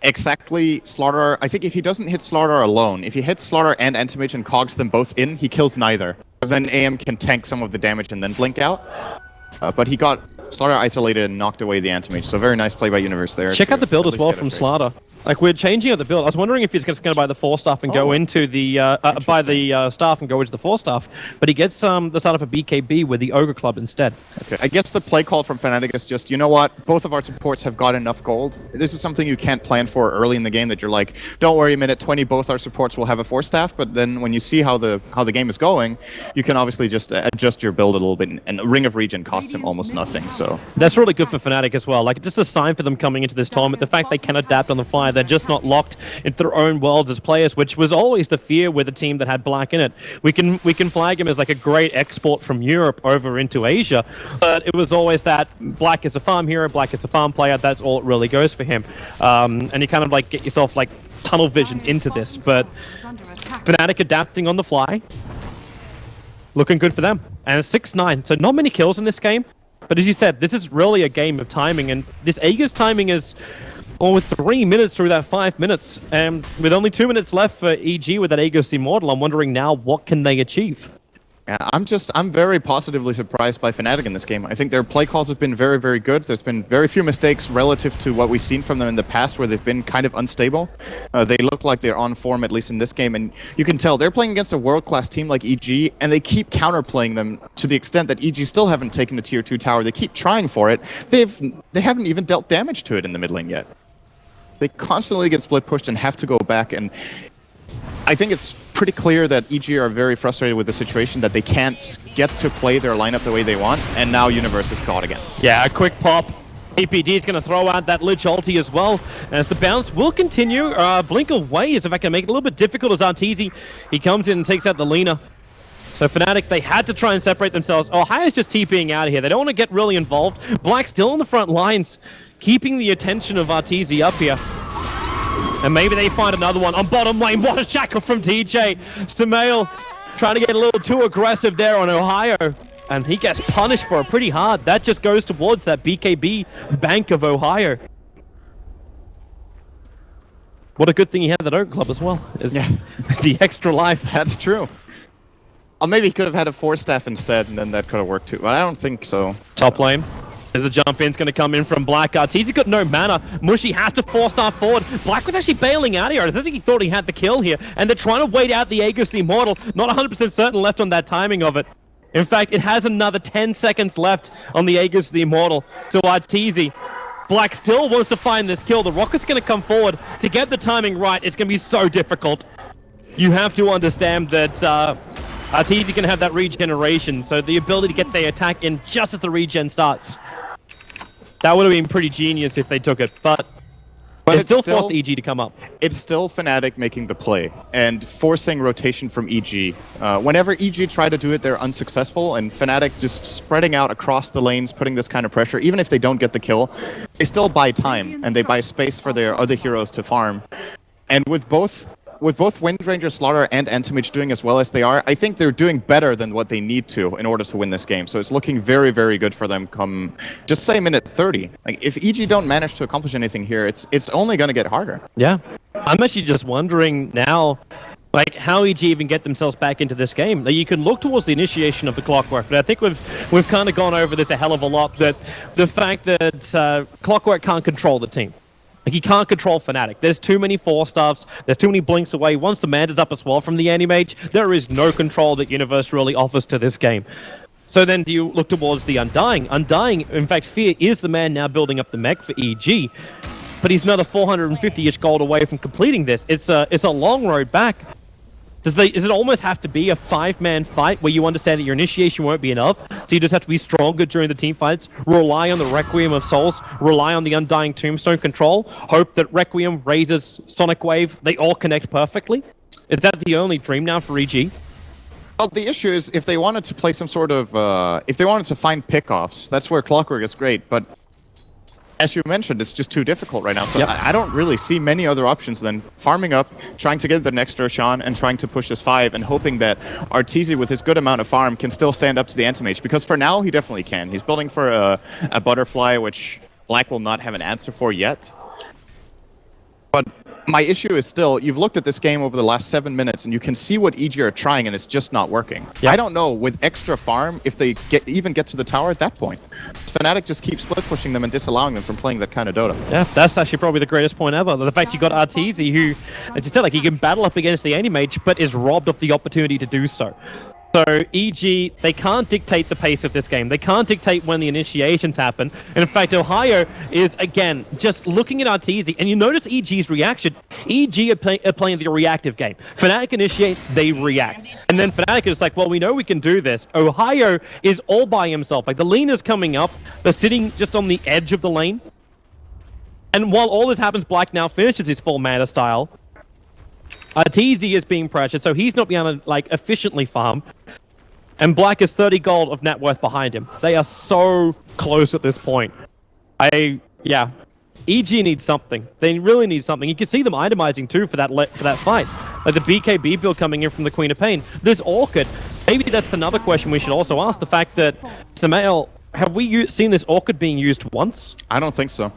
exactly Slaughter. I think if he doesn't hit Slaughter alone, if he hits Slaughter and Antimage and cogs them both in, he kills neither. Because then AM can tank some of the damage and then blink out. But he got Slaughter isolated and knocked away the Antimage, so very nice play by Universe there. Check out the build as well from Slaughter. Like, we're changing up the build. I was wondering if he's just going to buy the 4-staff and go into the buy the staff and go into the 4-staff, but he gets the start of a BKB with the Ogre Club instead. Okay. I guess the play call from Fnatic is just, you know what, both of our supports have got enough gold. This is something you can't plan for early in the game, that you're like, don't worry, minute 20, both our supports will have a 4-staff, but then when you see how the game is going, you can obviously just adjust your build a little bit, and Ring of Regen costs him almost nothing, so. That's really good for Fnatic as well. Like, just a sign for them coming into this tournament, the fact they can adapt on the fly, they're just not locked into their own worlds as players, which was always the fear with a team that had Black in it. We can flag him as like a great export from Europe over into Asia, but it was always that Black is a farm hero, Black is a farm player, that's all it really goes for him. And you kind of like get yourself like tunnel vision into this, but Fnatic adapting on the fly, looking good for them. And it's 6-9, so not many kills in this game, but as you said, this is really a game of timing, and this Aegis timing is with 3 minutes through that 5 minutes, and with only 2 minutes left for EG with that Aegis Immortal, I'm wondering now, what can they achieve? Yeah, I'm very positively surprised by Fnatic in this game. I think their play calls have been very, very good. There's been very few mistakes relative to what we've seen from them in the past, where they've been kind of unstable. They look like they're on form, at least in this game, and you can tell they're playing against a world-class team like EG, and they keep counterplaying them to the extent that EG still haven't taken a tier 2 tower. They keep trying for it. They haven't even dealt damage to it in the mid lane yet. They constantly get split pushed and have to go back, and I think it's pretty clear that EG are very frustrated with the situation that they can't get to play their lineup the way they want, and now Universe is caught again. Yeah, a quick pop. APD is going to throw out that Lich ulti as well, as the bounce will continue. Blink away is if I can make it a little bit difficult as Arteezy. He comes in and takes out the Lina. So Fnatic, they had to try and separate themselves. Ohio's just TPing out of here. They don't want to get really involved. Black still on the front lines, keeping the attention of Arteezy up here. And maybe they find another one on bottom lane. What a shackle from DJ. Samael trying to get a little too aggressive there on Ohio. And he gets punished for it pretty hard. That just goes towards that BKB bank of Ohio. What a good thing he had that Oak Club as well. Yeah. The extra life. That's true. Or maybe he could have had a 4-staff instead, and then that could have worked too. But I don't think so. Top lane. There's a jump in's going to come in from Black. He's got no mana. Mushy has to 4-star forward. Black was actually bailing out here. I don't think he thought he had the kill here. And they're trying to wait out the Aegis Immortal. Not 100% certain left on that timing of it. In fact, it has another 10 seconds left on the Aegis Immortal. So Arteezy. Black still wants to find this kill. The Rocket's going to come forward. To get the timing right, it's going to be so difficult. You have to understand that Arteezy can have that regeneration. So the ability to get the attack in just as the regen starts. That would have been pretty genius if they took it, but it still forced EG to come up. It's still Fnatic making the play and forcing rotation from EG. Whenever EG try to do it, they're unsuccessful, and Fnatic just spreading out across the lanes, putting this kind of pressure. Even if they don't get the kill, they still buy time, and they buy space for their other heroes to farm. And with both Windranger, Slaughter, and Antimage doing as well as they are, I think they're doing better than what they need to in order to win this game. So it's looking very, very good for them come, just say, minute 30. Like, if EG don't manage to accomplish anything here, it's only going to get harder. Yeah. I'm actually just wondering now, Like, how EG even get themselves back into this game? Like, you can look towards the initiation of the Clockwork, but I think we've kind of gone over this a hell of a lot, that the fact that Clockwork can't control the team. Like, he can't control Fnatic. There's too many 4-stars, there's too many blinks away. Once the Manda's up as well from the Anti-Mage, there is no control that Universe really offers to this game. So then do you look towards the Undying? Undying, in fact, Fear is the man now building up the mech for EG, but he's another 450-ish gold away from completing this. It's a long road back. Does it almost have to be a 5-man fight where you understand that your initiation won't be enough, so you just have to be stronger during the team fights, rely on the Requiem of Souls, rely on the Undying Tombstone control, hope that Requiem raises Sonic Wave, they all connect perfectly? Is that the only dream now for EG? Well, the issue is if they wanted to play some sort of, if they wanted to find pickoffs, that's where Clockwork is great, but as you mentioned, it's just too difficult right now. So I don't really see many other options than farming up, trying to get the next Roshan, and trying to push this 5, and hoping that Arteezy, with his good amount of farm, can still stand up to the Anti-Mage. Because for now, he definitely can. He's building for a Butterfly, which Black will not have an answer for yet. But my issue is still, you've looked at this game over the last 7 minutes, and you can see what EG are trying, and it's just not working. I don't know, with extra farm, if they even get to the tower at that point. Fnatic just keeps split pushing them and disallowing them from playing that kind of Dota. Yeah, that's actually probably the greatest point ever. The fact you got Arteezy, who, as you said, like, he can battle up against the Anti-Mage, but is robbed of the opportunity to do so. So, EG, they can't dictate the pace of this game. They can't dictate when the initiations happen. And in fact, Ohio is, again, just looking at Arteezy, and you notice EG's reaction. EG are playing the reactive game. Fnatic initiate, they react. And then Fnatic is like, well, we know we can do this. Ohio is all by himself. Like, the lane is coming up. They're sitting just on the edge of the lane. And while all this happens, Black now finishes his full mana style. Arteezy is being pressured, so he's not being able to, like, efficiently farm. And Black is 30 gold of net worth behind him. They are so close at this point. Yeah. EG needs something. They really need something. You can see them itemizing, too, for that fight. Like, the BKB build coming in from the Queen of Pain. This Orchid, maybe that's another question we should also ask. The fact that, Samael, have we seen this Orchid being used once? I don't think so.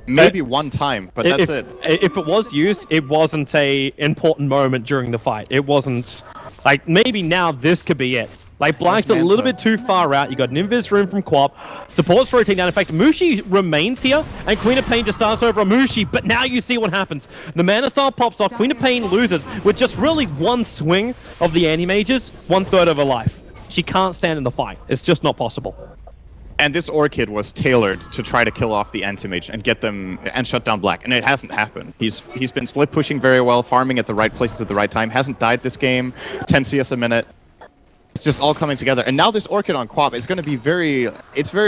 Maybe one time, but that's it. If it was used, it wasn't a important moment during the fight. It wasn't, like, maybe now this could be it. Like, Black's a little bit too far out. You got an Invis room from Quap. Support's rotating down. In fact, Mushi remains here, and Queen of Pain just starts over on Mushi, but now you see what happens. The Mana Star pops off, Queen of Pain loses, with just really one swing of the Anti-Mages, 1/3 of her life. She can't stand in the fight. It's just not possible. And this Orchid was tailored to try to kill off the Anti-Mage and get them and shut down Black, and it hasn't happened. He's been split pushing very well, farming at the right places at the right time. Hasn't died this game. 10 CS a minute. It's just all coming together. And now this Orchid on Quap is going to be very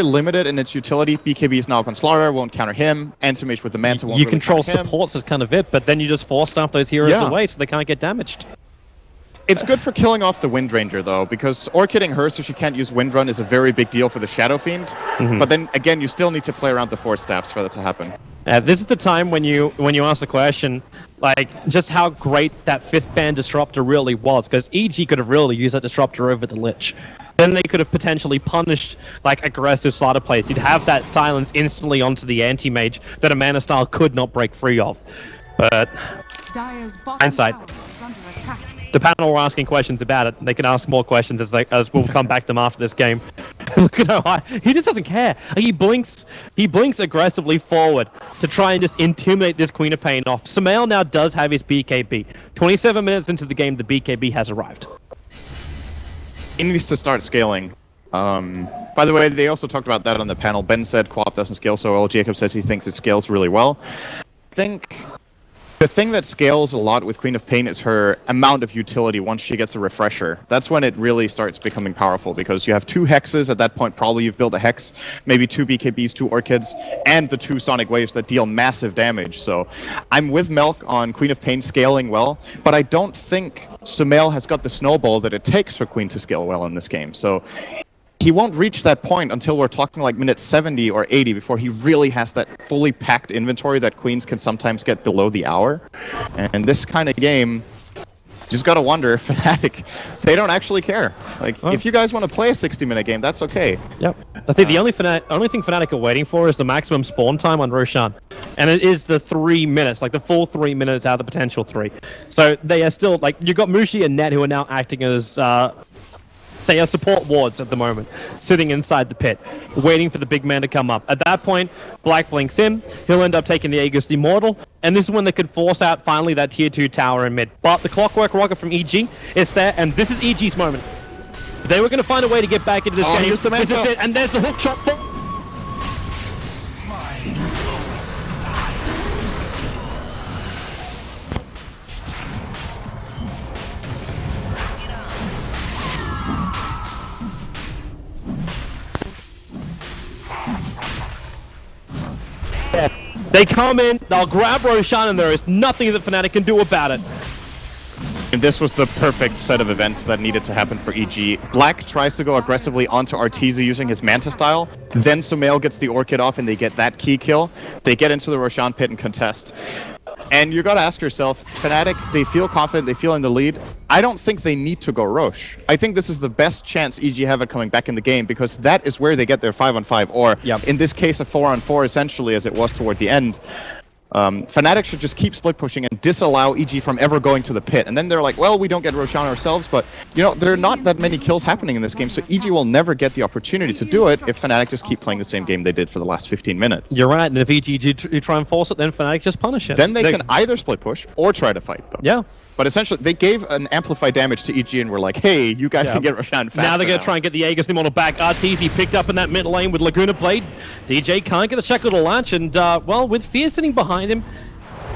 limited in its utility. BKB is now up on Slaughter, won't counter him. Anti-Mage with the Manta won't You really control counter him. supports is kind of it, but then you just force stuff those heroes away so they can't get damaged. It's good for killing off the Wind Ranger, though, because Orchiding her so she can't use Wind Run is a very big deal for the Shadow Fiend. But then, again, you still need to play around the Force Staffs for that to happen. This is the time when you ask the question, like, just how great that 5th ban Disruptor really was, because EG could have really used that Disruptor over the Lich. Then they could have potentially punished, like, aggressive Slaughter plays. You'd have that silence instantly onto the Anti-Mage that a Mana Style could not break free of. But, hindsight. The panel were asking questions about it. They can ask more questions as we'll come back to them after this game. Look at how high he just doesn't care. He blinks aggressively forward to try and just intimidate this Queen of Pain off. Samael now does have his BKB. 27 minutes into the game, the BKB has arrived. He needs to start scaling. By the way, they also talked about that on the panel. Ben said Quap doesn't scale so well. Jacob says he thinks it scales really well. I think the thing that scales a lot with Queen of Pain is her amount of utility once she gets a refresher. That's when it really starts becoming powerful, because you have 2 hexes at that point. Probably you've built a hex, maybe 2 BKBs, 2 Orchids, and the 2 Sonic Waves that deal massive damage. So I'm with Melk on Queen of Pain scaling well, but I don't think Sumail has got the snowball that it takes for Queen to scale well in this game. So he won't reach that point until we're talking like minute 70 or 80 before he really has that fully packed inventory that Queens can sometimes get below the hour. And this kind of game, just gotta wonder if Fnatic, they don't actually care. Like, if you guys want to play a 60-minute game, that's okay. Yep. I think the only thing Fnatic are waiting for is the maximum spawn time on Roshan. And it is the 3 minutes, like the full 3 minutes out of the potential 3. So they are still, like, you've got Mushi and Net who are now acting as, they are support wards at the moment, sitting inside the pit, waiting for the big man to come up. At that point, Black blinks in, he'll end up taking the Aegis Immortal, and this is when they could force out finally that tier 2 tower in mid. But the Clockwork Rocket from EG is there, and this is EG's moment. They were going to find a way to get back into this game. Here's the This is Manta. it, and there's the hook shot. They come in, they'll grab Roshan, and there is nothing that Fnatic can do about it. And this was the perfect set of events that needed to happen for EG. Black tries to go aggressively onto Arteezy using his Manta style. Then Sumail gets the Orchid off and they get that key kill. They get into the Roshan pit and contest. And you gotta ask yourself, Fnatic, they feel confident, they feel in the lead. I don't think they need to go Roche. I think this is the best chance EG have at coming back in the game, because that is where they get their 5-on-5, or in this case a 4-on-4 essentially, as it was toward the end. Fnatic should just keep split pushing and disallow EG from ever going to the pit. And then they're like, well, we don't get Roshan ourselves, but you know, there are not that many kills happening in this game, so EG will never get the opportunity to do it if Fnatic just keep playing the same game they did for the last 15 minutes. You're right, and if EG do try and force it, then Fnatic just punish it. Then they can either split push or try to fight them. Yeah. But essentially, they gave an amplified damage to EG and were like, hey, you guys can get Roshan faster Now they're going to try and get the Aegis Immortal back. Arteezy picked up in that mid lane with Laguna Blade. DJ can't get a check of the latch, and, well, with Fear sitting behind him,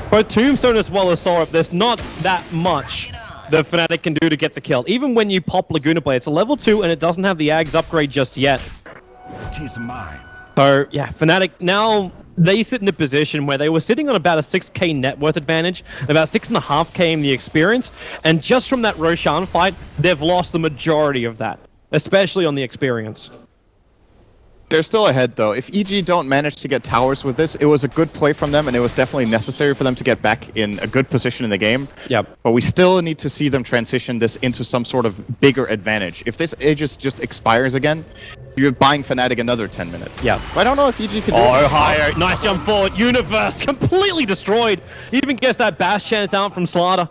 both Tombstone as well as Sorap, there's not that much that Fnatic can do to get the kill. Even when you pop Laguna Blade, it's a level 2, and it doesn't have the Ags upgrade just yet. Tis mine. So, yeah, Fnatic now, they sit in a position where they were sitting on about a 6k net worth advantage, about 6.5k in the experience, and just from that Roshan fight, they've lost the majority of that, especially on the experience. They're still ahead, though. If EG don't manage to get towers with this, it was a good play from them, and it was definitely necessary for them to get back in a good position in the game. Yep. But we still need to see them transition this into some sort of bigger advantage. If this Aegis just expires again, you're buying Fnatic another 10 minutes. Yeah. But I don't know if EG can do Oh, it. higher. Nice jump forward. Universe completely destroyed. Even gets that bash chance out from Slaughter.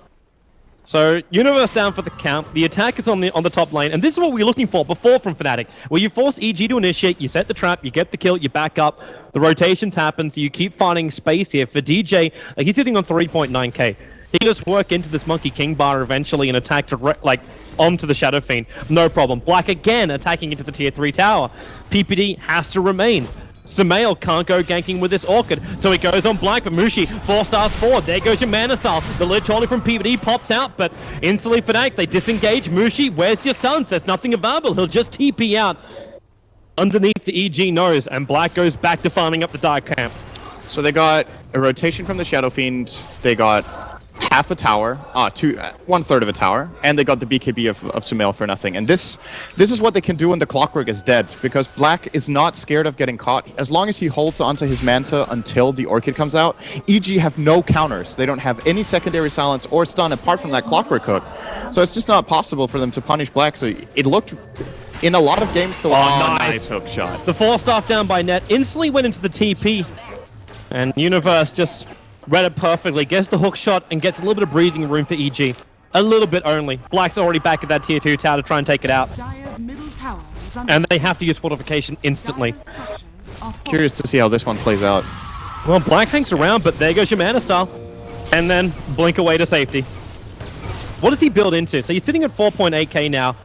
So, Universe down for the count. The attack is on the top lane, and this is what we were looking for before from Fnatic, where you force EG to initiate, you set the trap, you get the kill, you back up, the rotations happen, so you keep finding space here. For DJ, like, he's sitting on 3.9k. He can just work into this Monkey King bar eventually and attack direct, like, onto the Shadow Fiend. No problem. Black again attacking into the tier 3 tower. PPD has to remain. Sumail can't go ganking with this Orchid, so he goes on Black, but Mushi 4 stars forward. There goes your Mana Style. The Lich Holy from PvD pops out, but instantly Fnatic, they disengage. Mushi, where's your stuns? There's nothing available. He'll just TP out underneath the EG nose, and Black goes back to farming up the Dark Camp. So they got a rotation from the Shadow Fiend, they got half a tower, 1/3 of a tower, and they got the BKB of Sumail for nothing. And this is what they can do when the Clockwork is dead, because Black is not scared of getting caught. As long as he holds onto his Manta until the Orchid comes out, EG have no counters. They don't have any secondary silence or stun apart from that Clockwork hook. So it's just not possible for them to punish Black. So it looked, in a lot of games, the nice hook shot. The 4-staff down by Net instantly went into the TP, and Universe just read it perfectly, gets the hook shot, and gets a little bit of breathing room for EG. A little bit only. Black's already back at that tier 2 tower to try and take it out. Dire's middle tower is under And they have to use fortification instantly. Dire's structures are Curious to see how this one plays out. Well, Black hangs around, but there goes your Mana Style. And then blink away to safety. What does he build into? So you're sitting at 4.8k now.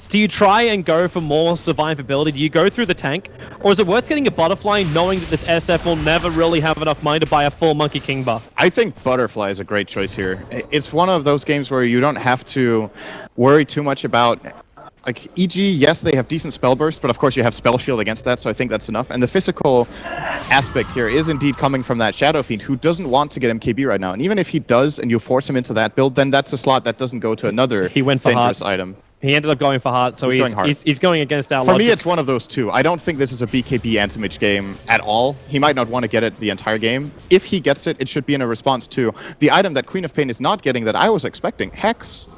Do you try and go for more survivability? Do you go through the tank? Or is it worth getting a Butterfly knowing that this SF will never really have enough money to buy a full Monkey King buff? I think Butterfly is a great choice here. It's one of those games where you don't have to worry too much about... Like, EG, yes, they have decent spell burst, but of course you have spell shield against that, so I think that's enough. And the physical aspect here is indeed coming from that Shadow Fiend, who doesn't want to get MKB right now. And even if he does, and you force him into that build, then that's a slot that doesn't go to another dangerous item. He ended up going for heart, so he's going against our For logic. me, it's one of those two. I don't think this is a BKB anti-mage game at all. He might not want to get it the entire game. If he gets it, it should be in a response to the item that Queen of Pain is not getting that I was expecting, Hex.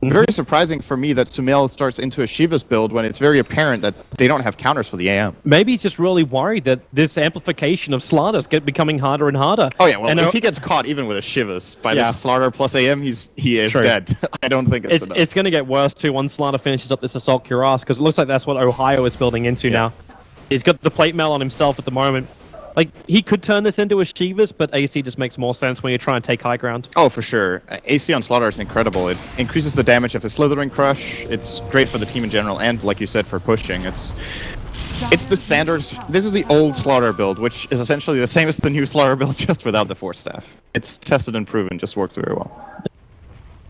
Very surprising for me that Sumail starts into a Shiva's build when it's very apparent that they don't have counters for the AM. Maybe he's just really worried that this amplification of Slaughter's becoming harder and harder. Oh yeah, well and if he gets caught even with a Shivas by this Slaughter plus AM, he is True. dead. I don't think it's enough. It's going to get worse too once Slaughter finishes up this Assault Cuirass, because it looks like that's what Ohio is building into now. He's got the plate mail on himself at the moment. Like, he could turn this into a Shivas, but AC just makes more sense when you try and take high ground. Oh, for sure. AC on Slaughter is incredible. It increases the damage of his Slithering Crush. It's great for the team in general, and like you said, for pushing. It's the standard. This is the old Slaughter build, which is essentially the same as the new Slaughter build, just without the Force Staff. It's tested and proven, just works very well.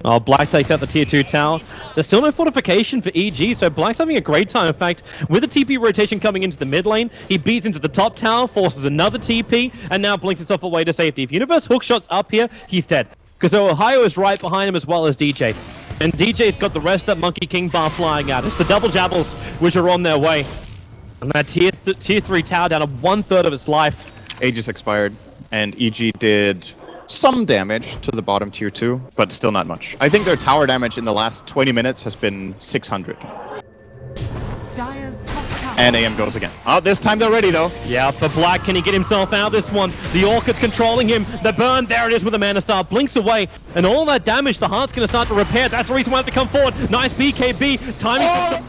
Oh, Black takes out the tier 2 tower. There's still no fortification for EG, so Black's having a great time. In fact, with the TP rotation coming into the mid lane, he beats into the top tower, forces another TP, and now blinks himself away to safety. If Universe hookshot's up here, he's dead. Because Ohio is right behind him as well as DJ. And DJ's got the rest of Monkey King bar flying out. It's the double Jabbles which are on their way. And that tier 3 tower down to 1/3 of its life. Aegis expired, and EG did some damage to the bottom tier 2, but still not much. I think their tower damage in the last 20 minutes has been 600. Dire's top tower. And AM goes again. Oh, this time they're ready though. Yeah, for Black, can he get himself out of this one? The Orchid's controlling him. The burn, there it is with the Mana Star. Blinks away. And all that damage, the Heart's going to start to repair. That's the reason why I have to come forward. Nice BKB. Timing.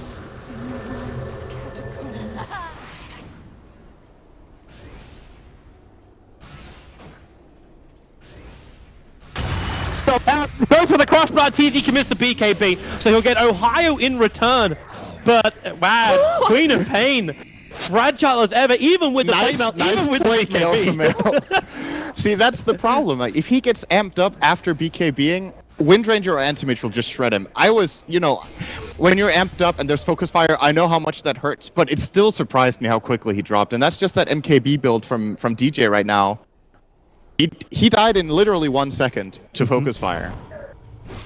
Goes for the crossbar. TZ commits the BKB, so he'll get Ohio in return. But wow, Queen of Pain, fragile as ever, even with the even with the BKB. See, that's the problem. Like, if he gets amped up after BKBing, Windranger or Anti-Mage will just shred him. When you're amped up and there's Focus Fire, I know how much that hurts, but it still surprised me how quickly he dropped. And that's just that MKB build from DJ right now. He died in literally 1 second to Focus Fire.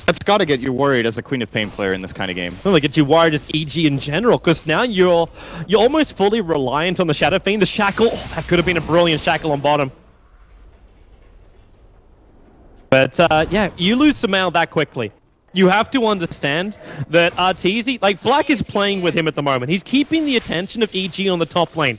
That's got to get you worried as a Queen of Pain player in this kind of game. Well, it gets you worried as EG in general, because now you're almost fully reliant on the Shadow Fiend. The Shackle, that could have been a brilliant Shackle on bottom. But yeah, you lose Sumail that quickly. You have to understand that Arteezy, like Black is playing with him at the moment. He's keeping the attention of EG on the top lane.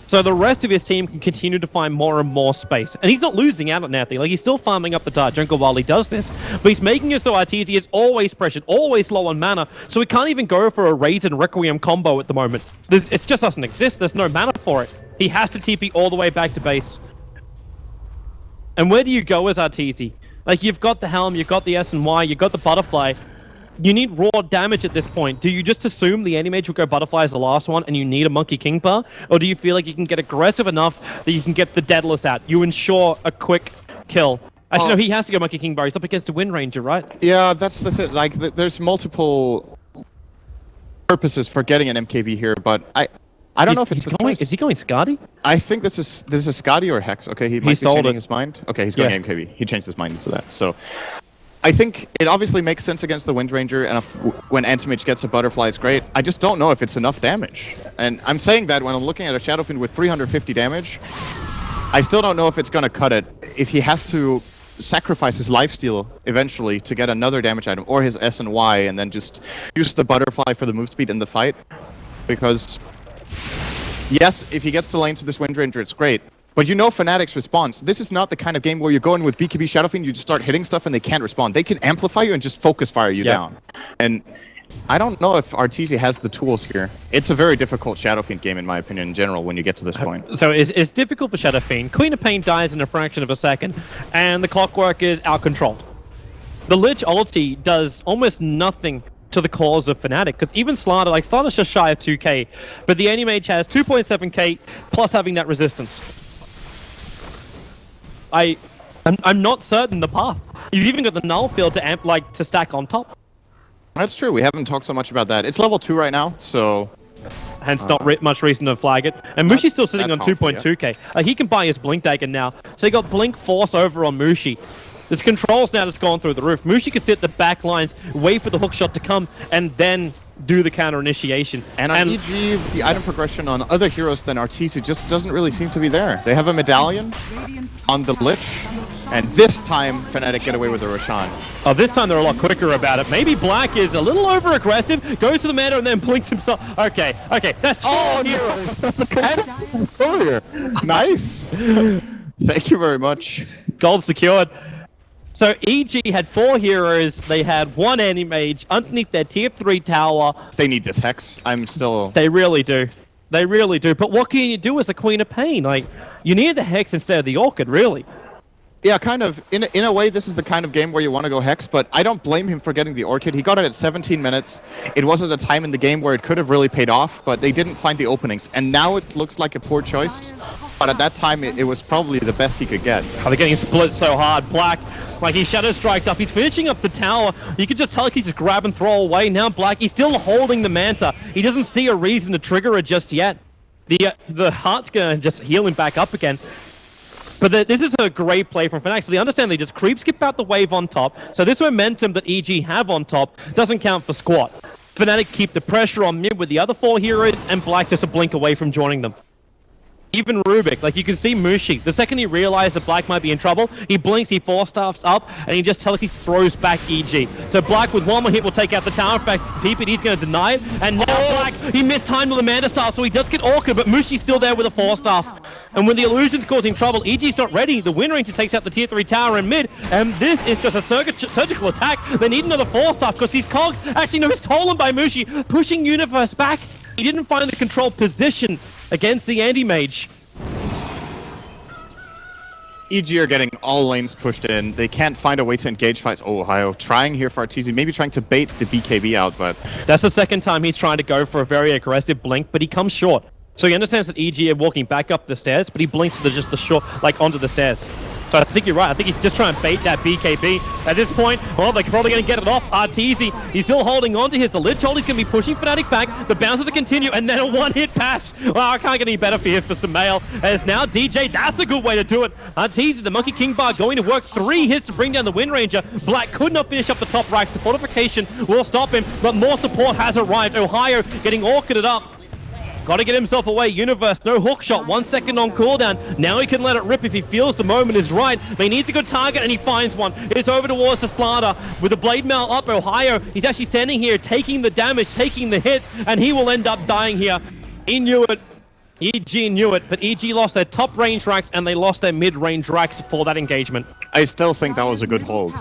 So the rest of his team can continue to find more and more space. And he's not losing out on anything. Like, he's still farming up the Dark Jungle while he does this. But he's making it so Arteezy is always pressured, always low on mana. So he can't even go for a Raise and Requiem combo at the moment. It just doesn't exist. There's no mana for it. He has to TP all the way back to base. And where do you go as Arteezy? Like, you've got the Helm, you've got the S&Y, you've got the Butterfly. You need raw damage at this point. Do you just assume the Anti-Mage will go Butterfly as the last one and you need a Monkey King bar? Or do you feel like you can get aggressive enough that you can get the Daedalus out? You ensure a quick kill. Actually, no, he has to go Monkey King bar. He's up against the Wind Ranger, right? Yeah, that's the thing. Like, there's multiple purposes for getting an MKB here, but I don't know if it's the choice. Is he going Skadi? I think this is Skadi or Hex. Okay, he might be changing his mind. Okay, he's going MKB. He changed his mind into that. So I think it obviously makes sense against the Wind Ranger, and when Anti-Mage gets a Butterfly, it's great. I just don't know if it's enough damage. And I'm saying that when I'm looking at a Shadow Fiend with 350 damage, I still don't know if it's going to cut it. If he has to sacrifice his lifesteal eventually to get another damage item, or his S and Y, and then just use the Butterfly for the move speed in the fight. Because yes, if he gets to lane to this Wind Ranger, it's great. But you know Fnatic's response. This is not the kind of game where you go in with BKB Shadow Fiend, you just start hitting stuff and they can't respond. They can amplify you and just focus fire you down. And I don't know if Arteezy has the tools here. It's a very difficult Shadow Fiend game, in my opinion, in general, when you get to this point. So it's difficult for Shadow Fiend. Queen of Pain dies in a fraction of a second, and the Clockwork is out-controlled. The Lich ulti does almost nothing to the cause of Fnatic, because even Slaughter, like Slaughter's just shy of 2k, but the Anti-Mage has 2.7k plus having that resistance. I'm not certain the path. You've even got the null field to stack on top. That's true. We haven't talked so much about that. It's level 2 right now, so hence not much reason to flag it. And Mushi's still sitting on 2.2k. He can buy his Blink Dagger now, so he got Blink Force over on Mushi. There's controls now that's gone through the roof. Mushi can sit the back lines, wait for the hookshot to come, and then do the counter initiation. And on EG, the item progression on other heroes than Arteezy just doesn't really seem to be there. They have a medallion on the Lich, and this time Fnatic get away with the Roshan. Oh, this time they're a lot quicker about it. Maybe Black is a little over-aggressive, goes to the meta and then blinks himself. Okay, that's heroes. That's a failure. Nice. Thank you very much. Gold secured. So EG had 4 heroes, they had 1 anti-mage underneath their tier 3 tower. They need this Hex. They really do. They really do. But what can you do as a Queen of Pain? Like, you need the Hex instead of the Orchid, really. Yeah, kind of. In a way, this is the kind of game where you want to go Hex, but I don't blame him for getting the Orchid. He got it at 17 minutes. It wasn't a time in the game where it could have really paid off, but they didn't find the openings. And now it looks like a poor choice, but at that time, it was probably the best he could get. Oh, they're getting split so hard. Black, like, he shadow striked up. He's finishing up the tower. You can just tell he's just grab and throw away. Now Black, he's still holding the Manta. He doesn't see a reason to trigger it just yet. The Heart's gonna just heal him back up again. But this is a great play from Fnatic. So they understand they just creep skip out the wave on top. So this momentum that EG have on top doesn't count for squat. Fnatic keep the pressure on mid with the other 4 heroes, and Black's just a blink away from joining them. Even Rubik, like you can see Mushi, the second he realized that Black might be in trouble, he blinks, he 4-staffs up, and he just telekinesis throws back EG. So Black with 1 more hit will take out the tower. In fact, PPD's going to deny it, and now Black, he missed time with the Manta Star, so he does get Orchid, but Mushi's still there with a 4-staff. And when the illusion's causing trouble, EG's not ready. The Wind Ranger takes out the tier 3 tower in mid, and this is just a surgical attack. They need another 4-staff because these cogs actually know he's stolen by Mushi, pushing Universe back. He didn't find the control position against the anti-mage. EG are getting all lanes pushed in. They can't find a way to engage fights. Oh, Ohio trying here for Arteezy, maybe trying to bait the BKB out, but... That's the second time he's trying to go for a very aggressive blink, but he comes short. So he understands that EG are walking back up the stairs, but he blinks to just the short, like onto the stairs. So I think you're right. I think he's just trying to bait that BKB. At this point, well, they're probably going to get it off. Arteezy, he's still holding on to his. The Lich Hold is going to be pushing Fnatic back. The bounces to continue, and then a 1-hit pass. Well, I can't get any better for here for Sumail. As now DJ, that's a good way to do it. Arteezy, the Monkey King bar, going to work 3 hits to bring down the Wind Ranger. Black could not finish up the top right. The fortification will stop him, but more support has arrived. Ohio getting orchided up. Got to get himself away. Universe, no hook shot. 1 second on cooldown. Now he can let it rip if he feels the moment is right. But he needs a good target, and he finds one. It's over towards the Slaughter with the blade mail up. Ohio, he's actually standing here, taking the damage, taking the hits, and he will end up dying here. He knew it. EG knew it, but EG lost their top range racks, and they lost their mid-range racks for that engagement. I still think that was a good hold.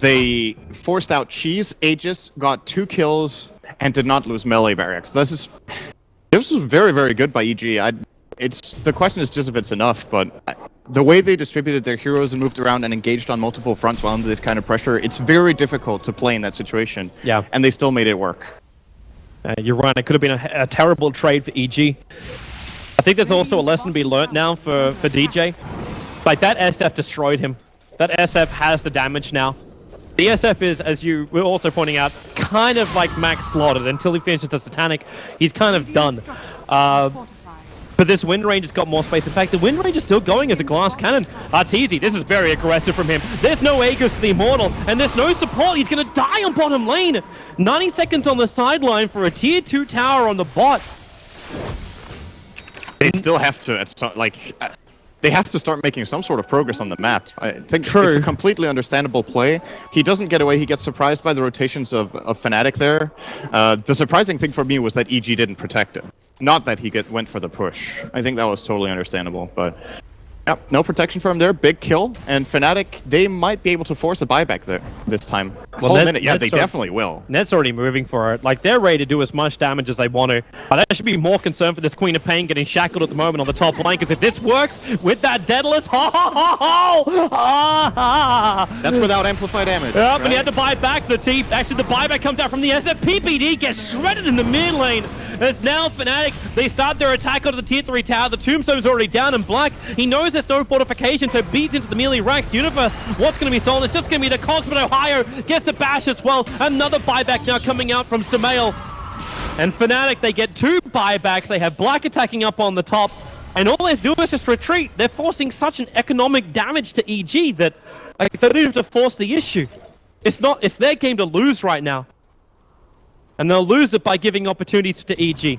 They forced out Cheese, Aegis, got 2 kills, and did not lose melee barracks. This was very, very good by EG. The question is just if it's enough, but the way they distributed their heroes and moved around and engaged on multiple fronts while under this kind of pressure, it's very difficult to play in that situation. Yeah. And they still made it work. You're right. It could have been a terrible trade for EG. I think there's also a lesson to be learnt now for DJ. Like, that SF destroyed him. That SF has the damage now. The SF is, as you were also pointing out, kind of like max slotted. Until he finishes the Satanic, he's kind of done. But this Wind Ranger's got more space. In fact, the Wind Ranger's still going as a glass cannon. Arteezy, this is very aggressive from him. There's no Aegis to the Immortal, and there's no support. He's going to die on bottom lane. 90 seconds on the sideline for a tier 2 tower on the bot. They still have to, they have to start making some sort of progress on the map. I think it's a completely understandable play. He doesn't get away. He gets surprised by the rotations of Fnatic there. The surprising thing for me was that EG didn't protect him. Not that he went for the push. I think that was totally understandable. But yeah, no protection for him there. Big kill. And Fnatic, they might be able to force a buyback there this time. Well, they definitely will. Net's already moving for it. Like, they're ready to do as much damage as they want to. But I should be more concerned for this Queen of Pain getting shackled at the moment on the top line, because if this works with that Daedalus, that's without amplify damage. Yeah, right? And he had to buy back the teeth. Actually, the buyback comes out from the SF. PPD gets shredded in the mid lane. It's now Fnatic. They start their attack onto the tier 3 tower. The Tombstone's already down in Black. He knows there's no fortification, so beats into the melee racks. Universe, what's going to be stolen? It's just going to be the Cogs, but Ohio gets the bash as well. Another buyback now coming out from Sumail. And Fnatic, they get 2 buybacks. They have Black attacking up on the top, and all they have to do is just retreat. They're forcing such an economic damage to EG that they don't have to force the issue. It's their game to lose right now. And they'll lose it by giving opportunities to EG.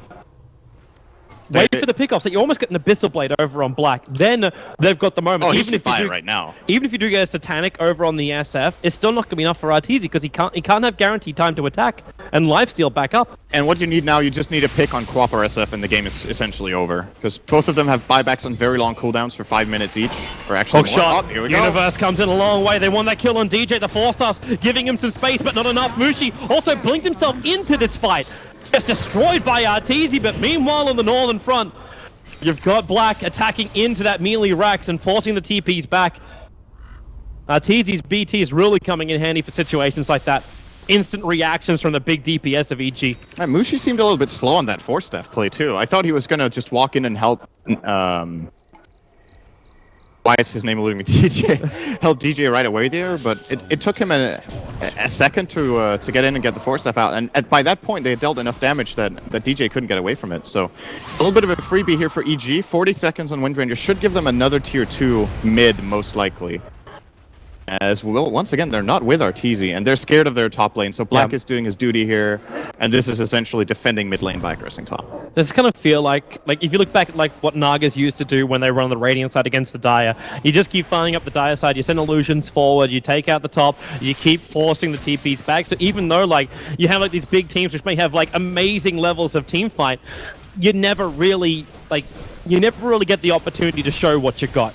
Wait for the pickoff, so you almost get an Abyssal Blade over on Black. Then they've got the moment. Oh, he should buy it right now. Even if you do get a Satanic over on the SF, it's still not going to be enough for Arteezy because he can't have guaranteed time to attack and lifesteal back up. And what you need now, you just need a pick on Quap or SF, and the game is essentially over. Because both of them have buybacks on very long cooldowns for 5 minutes each. Or actually, Hook shot. Here we go. Universe comes in a long way. They want that kill on DJ, the 4-stars, giving him some space, but not enough. Mushi also blinked himself into this fight. Just destroyed by Arteezy, but meanwhile on the northern front, you've got Black attacking into that melee racks and forcing the TPs back. Arteezy's BT is really coming in handy for situations like that. Instant reactions from the big DPS of EG. And Mushi seemed a little bit slow on that 4-staff play too. I thought he was gonna just walk in and help. Why is his name eluding me? DJ help DJ right away there, but it took him a second to get in and get the 4-staff out, and by that point they had dealt enough damage that DJ couldn't get away from it. So a little bit of a freebie here for EG. 40 seconds on Windranger should give them another tier 2 mid most likely. As well, once again, they're not with Arteezy, and they're scared of their top lane, so Black is doing his duty here, and this is essentially defending mid lane by aggressing top. Does kind of feel like if you look back at like what Nagas used to do when they run on the Radiant side against the Dire, you just keep firing up the Dire side, you send illusions forward, you take out the top, you keep forcing the TPs back, so even though like you have like these big teams which may have like amazing levels of team fight, you never really get the opportunity to show what you got.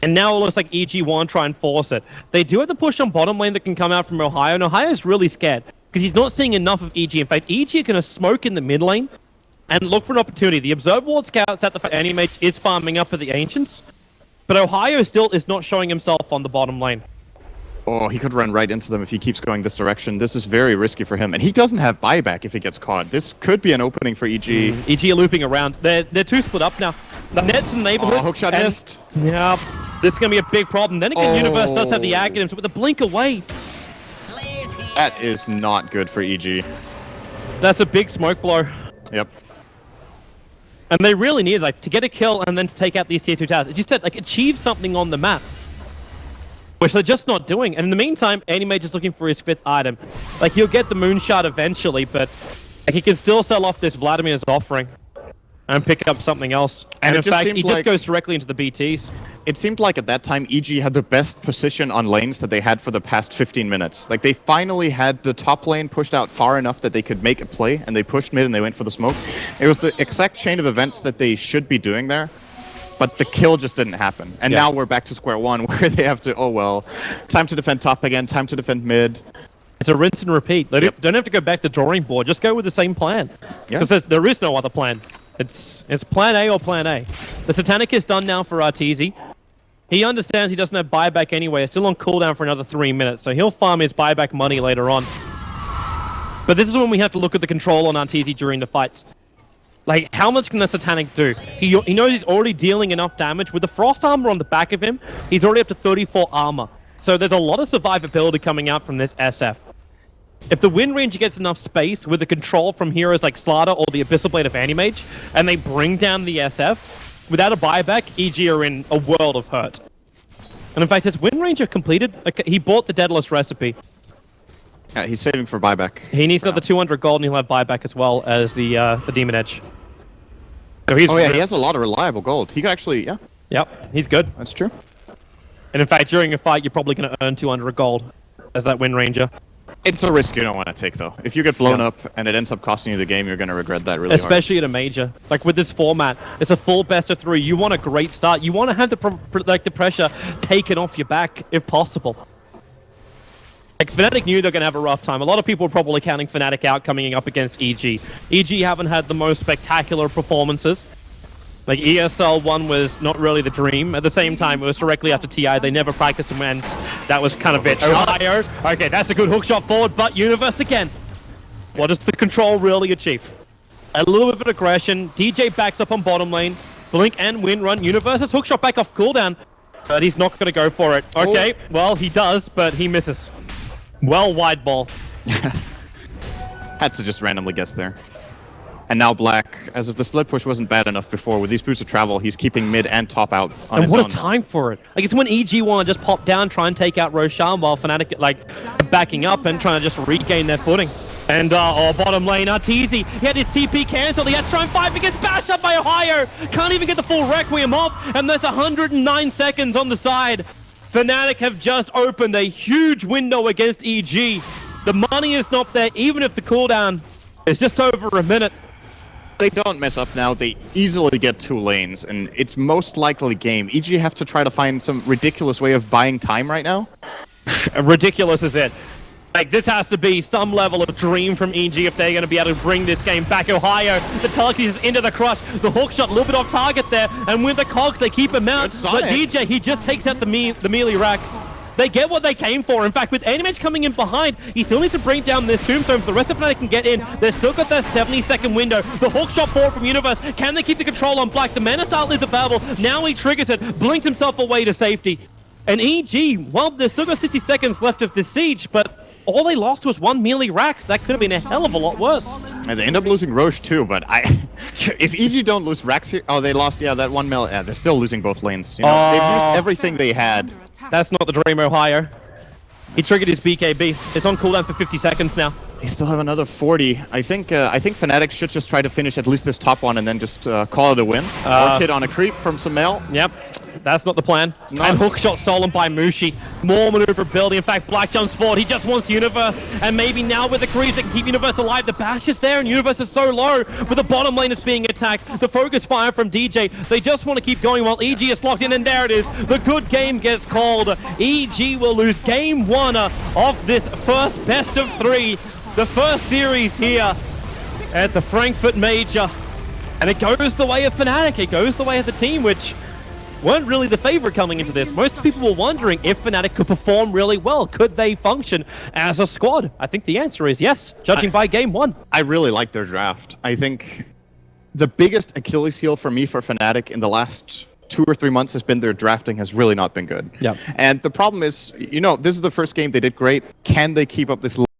And now it looks like EG want to try and force it. They do have the push on bottom lane that can come out from Ohio, and Ohio's really scared because he's not seeing enough of EG. In fact, EG are going to smoke in the mid lane and look for an opportunity. The Observe Ward scouts out the fact Animage is farming up for the Ancients, but Ohio still is not showing himself on the bottom lane. Oh, he could run right into them if he keeps going this direction. This is very risky for him, and he doesn't have buyback if he gets caught. This could be an opening for EG. EG are looping around. They're too split up now. The net's in the neighborhood. Oh, hookshot missed. Yeah, this is going to be a big problem. Then again, Universe does have the Aghanim's, but with the blink away. That is not good for EG. That's a big smoke blow. Yep. And they really need like to get a kill and then to take out these tier 2 towers. As you said, like achieve something on the map, which they're just not doing. And in the meantime, Animage is looking for his 5th item. Like he'll get the Moonshard eventually, but like, he can still sell off this Vladimir's offering and pick up something else. And in fact, he just goes directly into the BTs. It seemed like at that time, EG had the best position on lanes that they had for the past 15 minutes. Like, they finally had the top lane pushed out far enough that they could make a play, and they pushed mid and they went for the smoke. It was the exact chain of events that they should be doing there, but the kill just didn't happen. And now we're back to square one, where they have to, oh well, time to defend top again, time to defend mid. It's a rinse and repeat. They don't have to go back to the drawing board, just go with the same plan. Because there is no other plan. It's plan A or plan A. The Satanic is done now for Arteezy. He understands he doesn't have buyback anyway. It's still on cooldown for another 3 minutes, so he'll farm his buyback money later on. But this is when we have to look at the control on Arteezy during the fights. Like, how much can the Satanic do? He knows he's already dealing enough damage. With the Frost Armor on the back of him, he's already up to 34 armor. So there's a lot of survivability coming out from this SF. If the Wind Ranger gets enough space with the control from heroes like Slaughter or the Abyssal Blade of Animage, and they bring down the SF, without a buyback, EG are in a world of hurt. And in fact, his Wind Ranger completed. He bought the Daedalus recipe. Yeah, he's saving for buyback. He needs another 200 gold, and he'll have buyback as well as the Demon Edge. So he's he has a lot of reliable gold. He could actually, Yep, he's good. That's true. And in fact, during a fight, you're probably going to earn 200 gold as that Wind Ranger. It's a risk you don't want to take, though. If you get blown up and it ends up costing you the game, you're going to regret that really Especially at a major. Like with this format, it's a full best of 3. You want a great start. You want to have the pressure taken off your back, if possible. Like, Fnatic knew they're going to have a rough time. A lot of people were probably counting Fnatic out coming up against EG. EG haven't had the most spectacular performances. Like, ESL 1 was not really the dream. At the same time, it was directly after TI. They never practiced and went. That was kind of it. Ohio. Okay, that's a good hook shot forward, but Universe again. What does the control really achieve? A little bit of aggression. DJ backs up on bottom lane. Blink and Wind Run. Universe's hook shot back off cooldown. But he's not going to go for it. Okay, well, he does, but he misses. Well, wide ball. Had to just randomly guess there. And now Black, as if the split push wasn't bad enough before, with these boosts of travel, he's keeping mid and top out on his own. And what a time for it. Like, it's when EG want to just pop down, try and take out Roshan, while Fnatic, like, backing up and trying to just regain their footing. And bottom lane, Arteezy, he had his TP cancelled, he had to try and fight, but gets bashed up by Ohio, can't even get the full Requiem off, and there's 109 seconds on the side. Fnatic have just opened a huge window against EG. The money is not there, even if the cooldown is just over a minute. They don't mess up now, they easily get 2 lanes, and it's most likely game. EG have to try to find some ridiculous way of buying time right now. Ridiculous is it. Like, this has to be some level of dream from EG if they're going to be able to bring this game back. Ohio, the telekinesis into the crush, the hook shot, a little bit off target there, and with the cogs, they keep him out. But DJ, he just takes out the melee racks. They get what they came for. In fact, with Animage coming in behind, he still needs to bring down this tombstone. The rest of Fnatic can get in. They've still got their 70-second window. The hook shot forward from Universe. Can they keep the control on Black? The Menace Art is available. Now he triggers it, blinks himself away to safety. And EG, well, they've still got 60 seconds left of this siege, but all they lost was 1 melee rack. That could have been a hell of a lot worse. And they end up losing Roche too, but if EG don't lose racks here, oh, they lost, yeah, that 1 melee, yeah, they're still losing both lanes. You know, they've used everything they had. That's not the dream, Ohio. He triggered his BKB. It's on cooldown for 50 seconds now. They still have another 40. I think Fnatic should just try to finish at least this top one and then just call it a win. Orchid on a creep from Sumail. Yep, that's not the plan. And hook shot stolen by Mushi. More maneuverability. In fact, Black jumps forward. He just wants Universe. And maybe now with the creeps that can keep Universe alive. The bash is there and Universe is so low. With the bottom lane is being attacked. The focus fire from DJ. They just want to keep going while EG is locked in. And there it is. The good game gets called. EG will lose game 1 of this first best of 3. The first series here at the Frankfurt Major. And it goes the way of Fnatic. It goes the way of the team, which weren't really the favorite coming into this. Most people were wondering if Fnatic could perform really well. Could they function as a squad? I think the answer is yes, judging by game 1. I really like their draft. I think the biggest Achilles heel for me for Fnatic in the last 2 or 3 months has been their drafting has really not been good. Yeah. And the problem is, you know, this is the first game they did great. Can they keep up this